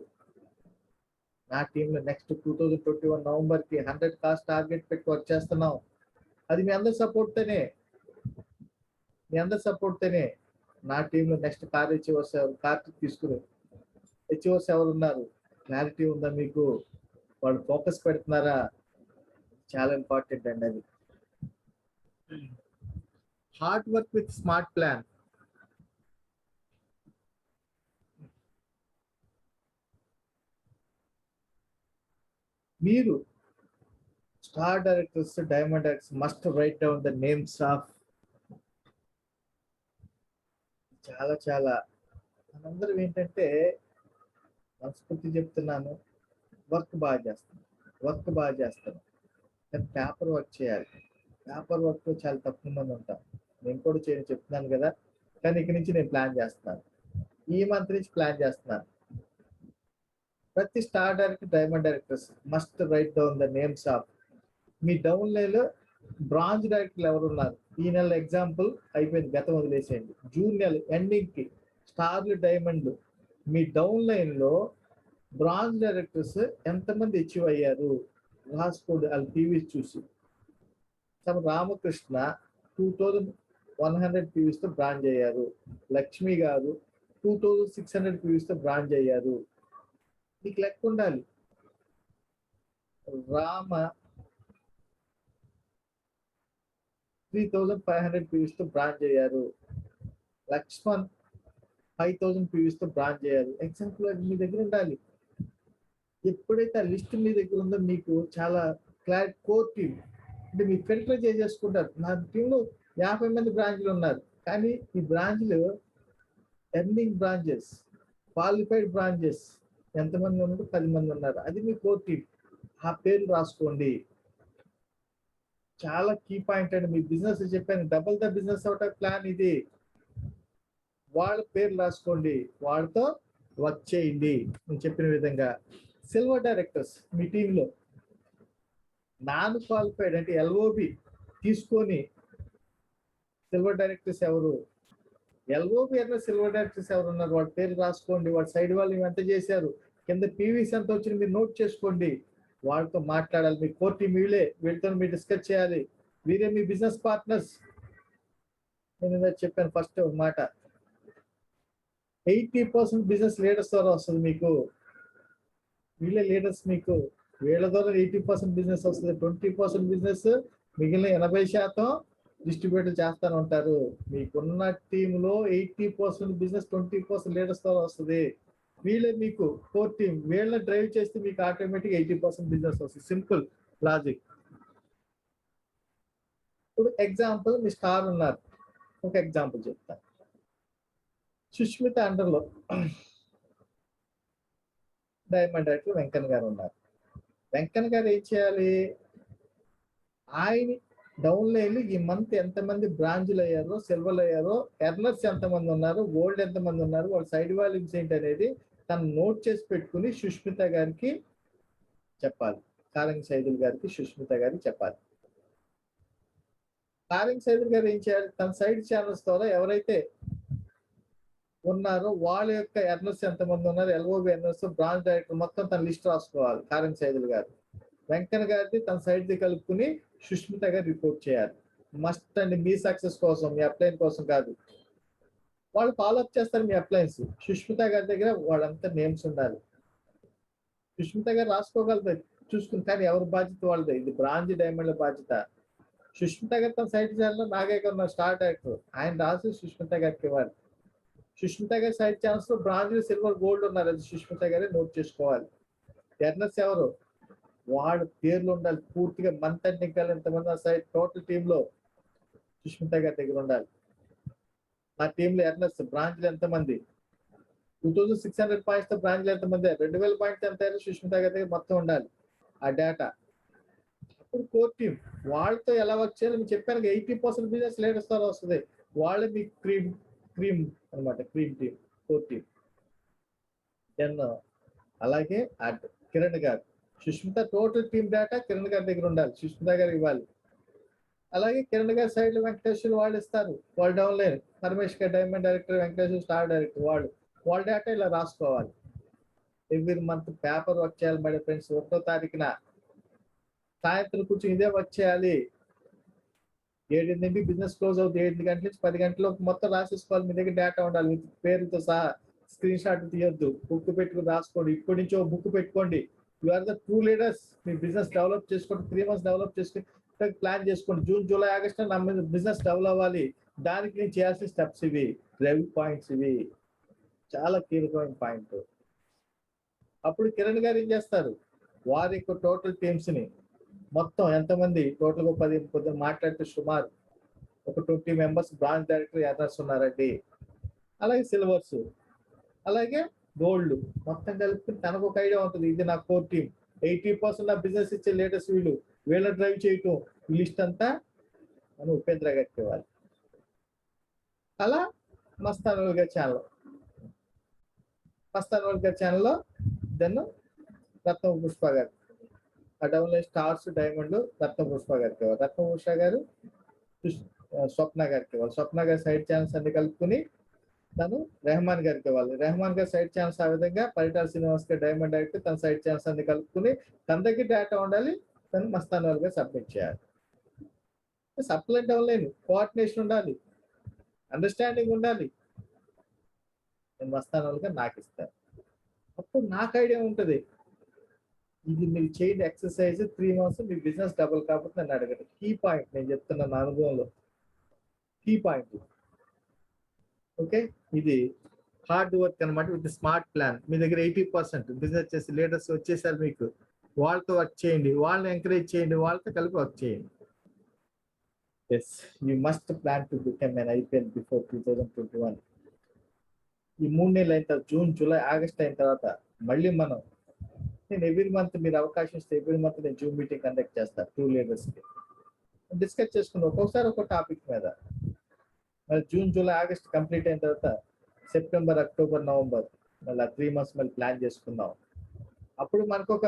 నా టీంలో నెక్స్ట్ 2021 నవంబర్ కి 100 కాస్ట్ టార్గెట్ పెట్టి వర్క్ చేస్తున్నాం. అది మీ అందరి సపోర్ట్తోనే, మీ అందరి సపోర్ట్తోనే. నా టీంలో నెక్స్ట్ కార్ హెచ్ఓర్స్ ఎవరు? కార్ తీసుకుని హెచ్ఓర్స్ ఎవరు ఉన్నారు? క్లారిటీ ఉందా మీకు? వాళ్ళు ఫోకస్ పెడుతున్నారా? చాలా ఇంపార్టెంట్ అండి అది. Hard work with smart plan. మీరు star directors, diamond directors must write down the names of. చాలా చాలా మనందరం ఏంటంటే, మనస్ఫూర్తి చెప్తున్నాను, వర్క్ బాగా చేస్తాను కానీ పేపర్ వర్క్ చేయాలి. పేపర్ వర్క్ చాలా తక్కువ మంది ఉంటాం. నేను కూడా చెప్తున్నాను కదా, కానీ ఇక్కడి నుంచి నేను ప్లాన్ చేస్తున్నాను. ఈ మంత్ నుంచి ప్లాన్ చేస్తున్నాను. ప్రతి star director, diamond directors must write down the names of. Me down line లో బ్రాంజ్ డైరెక్టర్లు ఎవరు ఉన్నారు? ఈ నెల ఎగ్జాంపుల్ అయిపోయింది, గతం వదిలేసేయండి. జూన్ నెల ఎండింగ్ కి స్టార్లు, డైమండ్లు, మీ డౌన్ లైన్ లో బ్రాంజ్ డైరెక్టర్స్ ఎంతమంది అచీవ్ అయ్యారు రాసుకోండి. వాళ్ళ టీవీస్ చూసి. రామకృష్ణ 2100 పీవీస్ తో బ్రాంజ్ అయ్యారు. లక్ష్మి గారు 2600 పీవీస్ తో బ్రాంజ్ అయ్యారు. మీకు లెక్క ఉండాలి. రామ 3500 పీవీస్ తో బ్రాంజ్ అయ్యారు. లక్ష్మణ్ 5000 పీవీస్ తో బ్రాంజ్ అయ్యారు. ఎగ్జాంపుల్ మీ దగ్గర ఉండాలి. ఎప్పుడైతే ఆ లిస్ట్ మీ దగ్గర ఉందో మీకు చాలా క్లారిటీ. కోర్ టీమ్ అంటే మీరు ఫిల్టర్ చేసేసుకుంటారు. నా టీంలో 50 మంది బ్రాంచ్లు ఉన్నారు, కానీ ఈ బ్రాంచ్లు ఎర్నింగ్ బ్రాంచెస్, క్వాలిఫైడ్ బ్రాంచెస్ ఎంతమంది ఉన్నారు? 10 మంది ఉన్నారు. అది మీ కోర్ టీమ్. ఆ పేర్లు రాసుకోండి. చాలా కీ పాయింట్ అండి. మీ బిజినెస్ చెప్పాను, double the business out of plan ఇది. వాళ్ళ పేర్లు రాసుకోండి, వాళ్ళతో వర్క్ చేయండి. నేను చెప్పిన విధంగా. సిల్వర్ డైరెక్టర్స్ మీ టీంలో నాన్ క్వాలిఫైడ్ అంటే ఎల్ఓబి తీసుకొని సిల్వర్ డైరెక్టర్స్ ఎవరు? ఎల్ఓబి అన్న సిల్వర్ డైరెక్టర్స్ ఎవరు ఉన్నారు? వాళ్ళ పేరు రాసుకోండి. వాళ్ళ సైడ్ వాళ్ళు ఎంత చేశారు, కింద పీవీస్ ఎంత వచ్చింది మీరు నోట్ చేసుకోండి. వాళ్ళతో మాట్లాడాలి. మీ కోర్ టీం వీళ్ళతో మీరు డిస్కస్ చేయాలి. వీరే మీ బిజినెస్ పార్ట్నర్స్. నేను చెప్పాను ఫస్ట్ ఒక మాట, 80% బిజినెస్ లీడర్స్ ద్వారా వస్తుంది మీకు. వీళ్ళే లీడర్స్ మీకు. వీళ్ళ ద్వారా 80% బిజినెస్ వస్తుంది. 20% బిజినెస్, మిగిలిన 80% డిస్ట్రిబ్యూటర్ చేస్తాను ఉంటారు. మీకున్న టీంలో 80% బిజినెస్ 20% లీడర్స్ ద్వారా వస్తుంది. వీళ్ళే మీకు కోర్ టీం. వీళ్ళని డ్రైవ్ చేస్తే మీకు ఆటోమేటిక్ 80% బిజినెస్ వస్తుంది. Simple logic. ఇప్పుడు ఎగ్జాంపుల్, మీ స్టార్ ఉన్నారు. ఒక ఎగ్జాంపుల్ చెప్తాను. సుష్మిత అండర్లో డైమండ్ డైరెక్టర్ వెంకన్న గారు ఉన్నారు. వెంకన్న గారు ఏం చేయాలి? ఆయన డౌన్ లైన్ ఈ మంత్ ఎంతమంది బ్రాంజ్లు అయ్యారో, సిల్వర్లు అయ్యారో, ఎర్నర్స్ ఎంతమంది ఉన్నారు, గోల్డ్ ఎంతమంది ఉన్నారు, వాళ్ళ సైడ్ వాల్యూమ్స్ ఏంటి అనేది తను నోట్ చేసి పెట్టుకుని సుష్మిత గారికి చెప్పాలి. కారంగి సైదుల్ గారికి, సుష్మిత గారికి చెప్పాలి. కారంగి సైదుల్ గారు ఏం చేయాలి? తన సైడ్ ఛానల్స్ ద్వారా ఎవరైతే ఉన్నారో వాళ్ళ యొక్క ఎర్నర్స్ ఎంతమంది ఉన్నారు, ఎల్ఓబి ఎర్నర్స్, బ్రాంచ్ డైరెక్టర్ మొత్తం తన లిస్ట్ రాసుకోవాలి. కారంగి సైదుల్ గారు వెంకన్న గారిని తన సైడ్ ది కలుపుకుని సుష్మిత గారు రిపోర్ట్ చేయాలి. మస్ట్ అండి, మీ సక్సెస్ కోసం, మీ అప్లైన్ కోసం కాదు. వాళ్ళు ఫాలోఅప్ చేస్తారు మీ అప్లైన్స్. సుష్మిత గారి దగ్గర వాళ్ళంతా నేమ్స్ ఉండాలి. సుష్మిత గారు రాసుకోగలుగుతారు చూసుకుని, కానీ ఎవరి బాధ్యత వాళ్ళదే. ఇది బ్రాంజ్ డైమండ్ల బాధ్యత. సుష్మిత గారు తన సైడ్ ఛానల్లో నాగేకర్ స్టార్ డైరెక్టర్, ఆయన రాసి సుష్మిత గారికి ఇవ్వాలి. సుష్మిత గారి సైడ్ ఛానల్స్ లో బ్రాంజ్, సిల్వర్, గోల్డ్ ఉన్నారు. అది సుష్మిత గారే నోట్ చేసుకోవాలి. ఎర్నర్స్ ఎవరు? వాళ్ళ పేర్లు ఉండాలి పూర్తిగా. మంత్ అండ్ ఇంకా ఎంతమంది ఆ సైడ్ టోటల్ టీమ్ లో సుష్మిత గారి దగ్గర ఉండాలి. ఆ టీంలో ఎర్నర్స్ బ్రాంచ్లు ఎంతమంది, 2600 పాయింట్స్ తో బ్రాంచ్లు ఎంతమంది, 2000 పాయింట్స్ ఎంత సుష్మిత గారి దగ్గర మొత్తం ఉండాలి ఆ డేటా. అప్పుడు కోర్ టీమ్ వాళ్ళతో ఎలా వర్క్ చేయాలి నేను చెప్పాను. 80% బిజినెస్ లీడర్స్ తో వస్తుంది. వాళ్ళే మీ క్రీమ్ అనమాట, cream team, core team. Then అలాగే కిరణ్ గారు, Sushmita total team data Kiran గారి దగ్గర ఉండాలి, సుష్మిత గారు ఇవ్వాలి. అలాగే కిరణ్ గారి సైడ్ లో వెంకటేశ్వర వాళ్ళు ఇస్తారు, వాళ్ళు డౌన్ లైన్. పరమేష్ గారు diamond director, Venkateswara star director, వాళ్ళ డేటా ఇలా రాసుకోవాలి. ఎవ్రీ మంత్ పేపర్ వర్క్ చేయాలి మై ఫ్రెండ్స్. 1వ తారీఖున సాయంత్రం కూర్చొని ఇదే వర్క్ చేయాలి. 7 నుండి బిజినెస్ క్లోజ్ అవుతుంది. 7 గంటల నుంచి 10 గంటల మొత్తం రాసేసుకోవాలి. మీ దగ్గర డేటా ఉండాలి విత్ పేరుతో సహా. స్క్రీన్ షాట్ తీయొద్దు, బుక్ పెట్టుకుని రాసుకోండి. ఇప్పటి నుంచి బుక్ పెట్టుకోండి. You are the true leaders. మీ బిజినెస్ డెవలప్ చేసుకోండి. 3 months డెవలప్ చేసుకుని ప్లాన్ చేసుకోండి. జూన్, జూలై, ఆగస్టు నా బిజినెస్ డెవలప్ అవ్వాలి. దానికి నేను చేయాల్సిన స్టెప్స్ ఇవి, డ్రైవ్ పాయింట్స్ ఇవి. చాలా కీలకమైన పాయింట్. అప్పుడు కిరణ్ గారు ఏం చేస్తారు, వారి యొక్క టోటల్ టీమ్స్ ని మొత్తం ఎంతమంది టోటల్ గా 10 మాట్లాడితే సుమారు ఒక 20 మెంబర్స్ బ్రాంచ్ డైరెక్టర్ ఎర్నర్స్ ఉన్నారండి. అలాగే సిల్వర్స్, అలాగే గోల్డ్ మొత్తం కలిపి తనకు ఒక ఐడియా ఉంటుంది. ఇది నా కోర్ టీమ్. 80% నా బిజినెస్ ఇచ్చే లేటెస్ట్ వీళ్ళ డ్రైవ్ చేయటం. ఈ లిస్ట్ అంతా మనం ఉపేంద్ర గారికి ఇవ్వాలి. అలా మస్తాన్ గారి ఛానల్, ఛానల్లో దెన్ రత్న పుష్ప గారు, ఆ డౌన్లైన్ స్టార్స్, డైమండ్ రత్న పుష్ప గారికి ఇవ్వాలి. రత్న పుష్ప గారు స్వప్న గారికి ఇవ్వాలి. స్వప్న గారి సైడ్ ఛానల్స్ అన్ని కలుపుకుని తను రెహమాన్ గారికి ఇవ్వాలి. రెహమాన్ గారి సైడ్ ఛానల్స్ ఆ విధంగా, పరిటాల శ్రీనివాస్ గారు డైమండ్ డైరెక్టర్ తన సైడ్ ఛానల్స్ అన్ని కలుపుకుని తన దగ్గర డేటా ఉండాలి. తను మస్తాన్ వాళ్ళగా సబ్మిట్ చేయాలి. సప్లై డౌన్లైన్ కోఆర్డినేషన్ ఉండాలి, అండర్స్టాండింగ్ ఉండాలి. నేను మస్తాన్ వాళ్ళగా నాకు ఇస్తాను. అప్పుడు నాకు ఐడియా ఉంటుంది, ఇది మీరు చేయండి ఎక్సర్సైజ్ 3 months మీ బిజినెస్ డబుల్ కాబట్టి నన్ను అడగండి. కీ పాయింట్ నేను చెప్తున్నా నా అనుభవంలో, కీ పాయింట్. ఓకే, ఇది హార్డ్ వర్క్ అనమాట విత్ స్మార్ట్ ప్లాన్. మీ దగ్గర 80% బిజినెస్ చేసి లీడర్స్ వచ్చేసారు మీకు, వాళ్ళతో వర్క్ చేయండి, వాళ్ళని ఎంకరేజ్ చేయండి, వాళ్ళతో కలిపి వర్క్ చేయండి. Yes, you must plan to become an IPL before 2021. ఈ 3 నెలలు అయిన తర్వాత, జూన్, జూలై, ఆగస్ట్ అయిన తర్వాత మళ్ళీ నేను ఎవ్రీ మంత్ మీరు అవకాశం ఇస్తే ఎవ్రీ మంత్ నేను జూమ్ మీటింగ్ కండక్ట్ చేస్తాను. 2 లీడర్స్కి డిస్కస్ చేసుకుని ఒక్కొక్కసారి ఒక టాపిక్ మీద. మరి జూన్, జూలై, ఆగస్ట్ కంప్లీట్ అయిన తర్వాత సెప్టెంబర్, అక్టోబర్, నవంబర్ మళ్ళీ 3 months మళ్ళీ ప్లాన్ చేసుకుందాం. అప్పుడు మనకు ఒక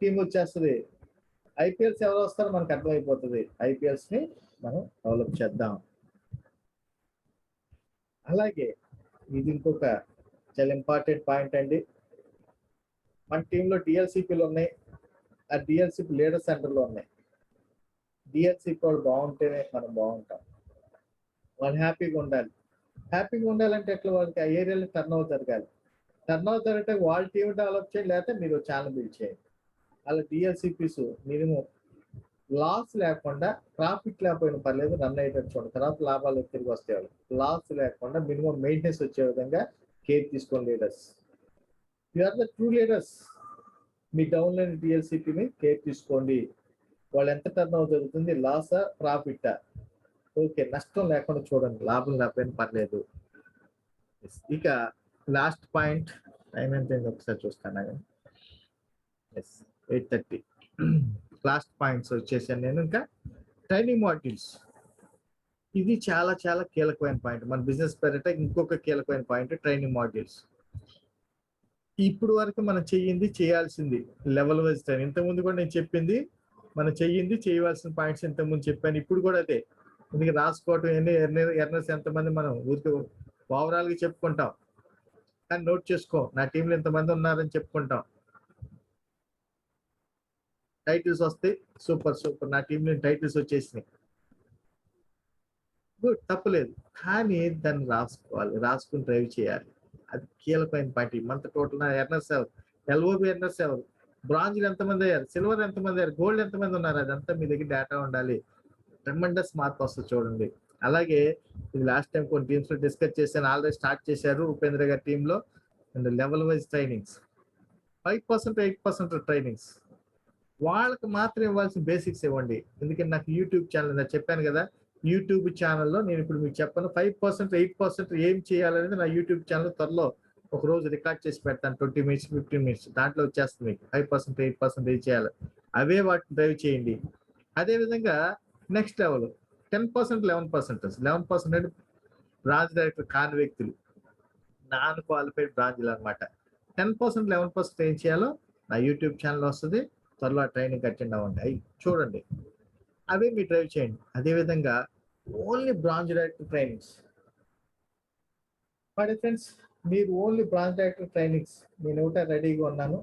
టీం వచ్చేస్తుంది. ఐపీఎల్స్ ఎవరు వస్తారో మనకు అర్థమైపోతుంది. ఐపీఎల్స్ ని మనం డెవలప్ చేద్దాం. అలాగే ఇది ఇంకొక చాలా ఇంపార్టెంట్ పాయింట్ అండి. మన టీంలో డిఎల్సిపిలు ఉన్నాయి. ఆ డిఎల్సిపి లీడర్ సెంటర్లో ఉన్నాయి. డిఎల్సిపి వాళ్ళు బాగుంటేనే మనం బాగుంటాం. వాళ్ళు హ్యాపీగా ఉండాలి. హ్యాపీగా ఉండాలంటే ఎట్లా, వాళ్ళకి ఆ ఏరియాలో టర్న్ ఓవర్ జరగాలి. టర్న్ ఓవర్ జరిగితే వాళ్ళ టీం డెవలప్ చేయండి, లేకపోతే మీరు ఛానల్ బిల్డ్ చేయండి. అలా డిఎల్సిపిస్ మినిమం లాస్ లేకుండా, ప్రాఫిట్ లేకపోయినా పర్లేదు, రన్ అయ్యేటట్టు చూడండి. తర్వాత లాభాలు తిరిగి వస్తాయి. లాస్ లేకుండా మినిమం మెయింటెనెన్స్ వచ్చే విధంగా కేర్ తీసుకోండి leaders. You are the true leaders. మీ డౌన్లైన్ డిఎల్సిపిని కేర్ తీసుకోండి. వాళ్ళు ఎంత టర్న్ ఓవర్ జరుగుతుంది, లాసా ప్రాఫిటా, ఓకే, నష్టం లేకుండా చూడండి, లాభం లేకపోయినా పర్లేదు. ఇక లాస్ట్ పాయింట్, టైం ఎంత ఒకసారి చూస్తాను. ఎస్, 8:30. లాస్ట్ పాయింట్స్ వచ్చేసాను నేను. ఇంకా ట్రైనింగ్ మాడ్యూల్స్, ఇది చాలా చాలా కీలకమైన పాయింట్. మన బిజినెస్ పేరిట ఇంకొక కీలకమైన పాయింట్ ట్రైనింగ్ మాడ్యూల్స్. ఇప్పుడు వరకు మనం చేయాల్సింది లెవెల్ వైజ్ ట్రైనింగ్. ఇంతకుముందు కూడా నేను చెప్పింది మనం చేయవలసిన పాయింట్స్ ఇంతకుముందు చెప్పాను. ఇప్పుడు కూడా అదే. ఎందుకు రాసుకోవటం, ఎర్నర్స్ ఎంతమంది మనం ఊరికి ఓవరాల్గా చెప్పుకుంటాం, కానీ నోట్ చేసుకో. నా టీంలో ఎంతమంది ఉన్నారని చెప్పుకుంటాం. టైటిల్స్ వస్తాయి, సూపర్ సూపర్, నా టీంలో టైటిల్స్ వచ్చేసినాయి, గుడ్, తప్పలేదు. కానీ దాన్ని రాసుకోవాలి, రాసుకుని డ్రైవ్ చేయాలి. అది కీలకమైన పాయింట్. మంత్ టోటల్ ఎర్నర్స్ ఎవరు, ఎల్ఓబి ఎర్నర్స్ ఎవరు, బ్రాంజ్లు ఎంతమంది అయ్యారు, సిల్వర్ ఎంతమంది అయ్యారు, గోల్డ్ ఎంతమంది ఉన్నారు, అదంతా మీ దగ్గర డేటా ఉండాలి. ట్రెమెండస్ మార్క్ వస్తుంది చూడండి. అలాగే ఇది లాస్ట్ టైం కొన్ని టీమ్స్ లో డిస్కస్ చేశాను, ఆల్రెడీ స్టార్ట్ చేశారు ఉపేంద్ర గారి టీంలో. And level wise trainings 5% 8% trainings వాళ్ళకి మాత్రం ఇవ్వాల్సిన బేసిక్స్ ఇవ్వండి. ఎందుకంటే నాకు యూట్యూబ్ ఛానల్ నేను చెప్పాను కదా, యూట్యూబ్ ఛానల్లో నేను ఇప్పుడు మీకు చెప్పాను 5% 8% ఏం చేయాలనేది నా యూట్యూబ్ ఛానల్ త్వరలో ఒక రోజు రికార్డ్ చేసి పెడతాను. 20 మినిట్స్ 15 మినిట్స్ దాంట్లో వచ్చేస్తుంది మీకు 5% 8% ఏం చేయాలి, అవే వాటిని డ్రైవ్ చేయండి. అదేవిధంగా నెక్స్ట్ లెవెల్ 10% 11% అంటే బ్రాంచ్ డైరెక్టర్ కాని వ్యక్తులు, నాన్ క్వాలిఫైడ్ బ్రాంచ్లు అనమాట. 10% 11% ఏం చేయాలో నా యూట్యూబ్ ఛానల్ వస్తుంది, త్వరలో ట్రైనింగ్ అటెండ్ అవ్వండి, అవి చూడండి, అవే మీరు డ్రైవ్ చేయండి. అదేవిధంగా ఓన్లీ బ్రాంచ్ డైరెక్టర్ ట్రైనింగ్స్. మరి ఫ్రెండ్స్, మీరు ఓన్లీ బ్రాంచ్ డైరెక్టర్ ట్రైనింగ్స్ నేను ఒకటే రెడీగా ఉన్నాను.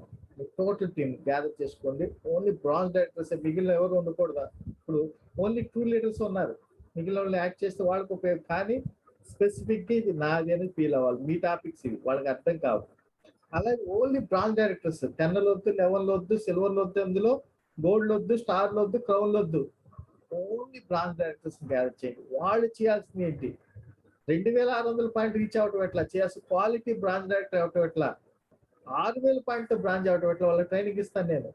టోటల్ టీమ్ గ్యాదర్ చేసుకోండి. ఓన్లీ బ్రాంచ్ డైరెక్టర్స్, మిగిలిన ఎవరు ఉండకూడదా? ఇప్పుడు ఓన్లీ 2 లీడర్స్ ఉన్నారు, మిగిలిన వాళ్ళు యాక్ట్ చేస్తే వాళ్ళకి ఉపయోగం. కానీ స్పెసిఫిక్గా ఇది నాది అని ఫీల్ అవ్వాలి. మీ టాపిక్స్ ఇవి వాళ్ళకి అర్థం కావు. అలాగే ఓన్లీ బ్రాంచ్ డైరెక్టర్స్ 10 వద్దు, 11 వద్దు, సిల్వర్ వద్దు, అందులో గోల్డ్ వద్దు, స్టార్ వద్దు, క్రౌన్ వద్దు. ఓన్లీ బ్రాంచ్ డైరెక్టర్స్ గ్యాదర్ చేయండి. వాళ్ళు చేయాల్సింది ఏంటి? 2600 పాయింట్ రీచ్ అవటం ఎట్లా చేయాల్సి, క్వాలిటీ బ్రాంచ్ డైరెక్టర్ అవటం ఎట్లా, 6000 పాయింట్ బ్రాంచ్ అవటం ఎట్లా, వాళ్ళకి ట్రైనింగ్ ఇస్తాను నేను,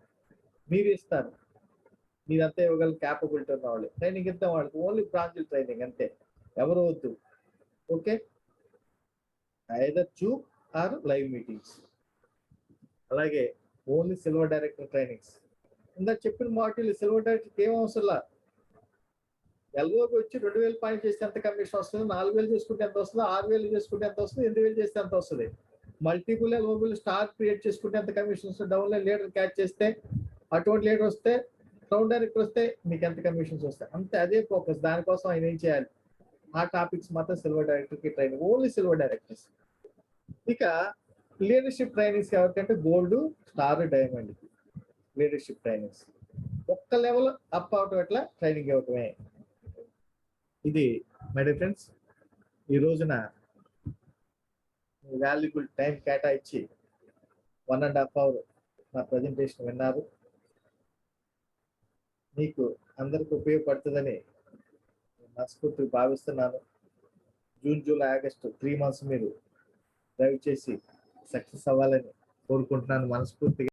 మీరు ఇస్తారు. మీరంతా ఇవ్వగల క్యాపబిలిటీ ఉన్న వాళ్ళు ట్రైనింగ్ ఇద్దాం వాళ్ళకి. ఓన్లీ బ్రాంచ్ ట్రైనింగ్ అంతే, ఎవరు వద్దు. Okay, either Zoom or live meetings. అలాగే ఓన్లీ సిల్వర్ డైరెక్టర్ ట్రైనింగ్స్. ఇందాక చెప్పిన మాడ్యూల్ సిల్వర్ డైరెక్టర్ ఏం అవసరంలా. ఎల్ఓకి వచ్చి 2000 పాయింట్ చేస్తే ఎంత కమిషన్ వస్తుంది, 4000 చేసుకుంటే ఎంత వస్తుంది, 6000 చేసుకుంటే ఎంత వస్తుంది, 8000 చేస్తే ఎంత వస్తుంది. మల్టిపుల్ ఎల్ఓబుల్ స్టార్ క్రియేట్ చేసుకుంటే ఎంత కమిషన్ వస్తుంది, డౌన్ లైన్ లీడర్ క్యాచ్ చేస్తే, అటువంటి లీడర్ వస్తే, క్రౌడ్ డైరెక్టర్ వస్తే మీకు ఎంత కమిషన్స్ వస్తాయి. అంతే, అదే ఫోకస్. దానికోసం ఆయన ఏం చేయాలి, ఆ టాపిక్స్ మాత్రం సిల్వర్ డైరెక్టర్ కి ట్రైనింగ్, ఓన్లీ సిల్వర్ డైరెక్టర్స్. ఇక లీడర్షిప్ ట్రైనింగ్స్ ఎవరికంటే gold, star, diamond leadership trainings. ఒక్క లెవెల్ అప్ అవటం ఎట్లా ట్రైనింగ్ ఇవ్వటమే. ఇది మై డియర్ ఫ్రెండ్స్, ఈ రోజున వాల్యుబుల్ టైం కేటాయించి 1.5 hour నా ప్రజెంటేషన్ విన్నారు. మీకు అందరికి ఉపయోగపడుతుందని మనస్ఫూర్తిగా భావిస్తున్నాను. జూన్, జూలై, ఆగస్టు 3 months మీరు డ్రైవ్ చేసి సక్సెస్ అవ్వాలని కోరుకుంటున్నాను మనస్ఫూర్తిగా.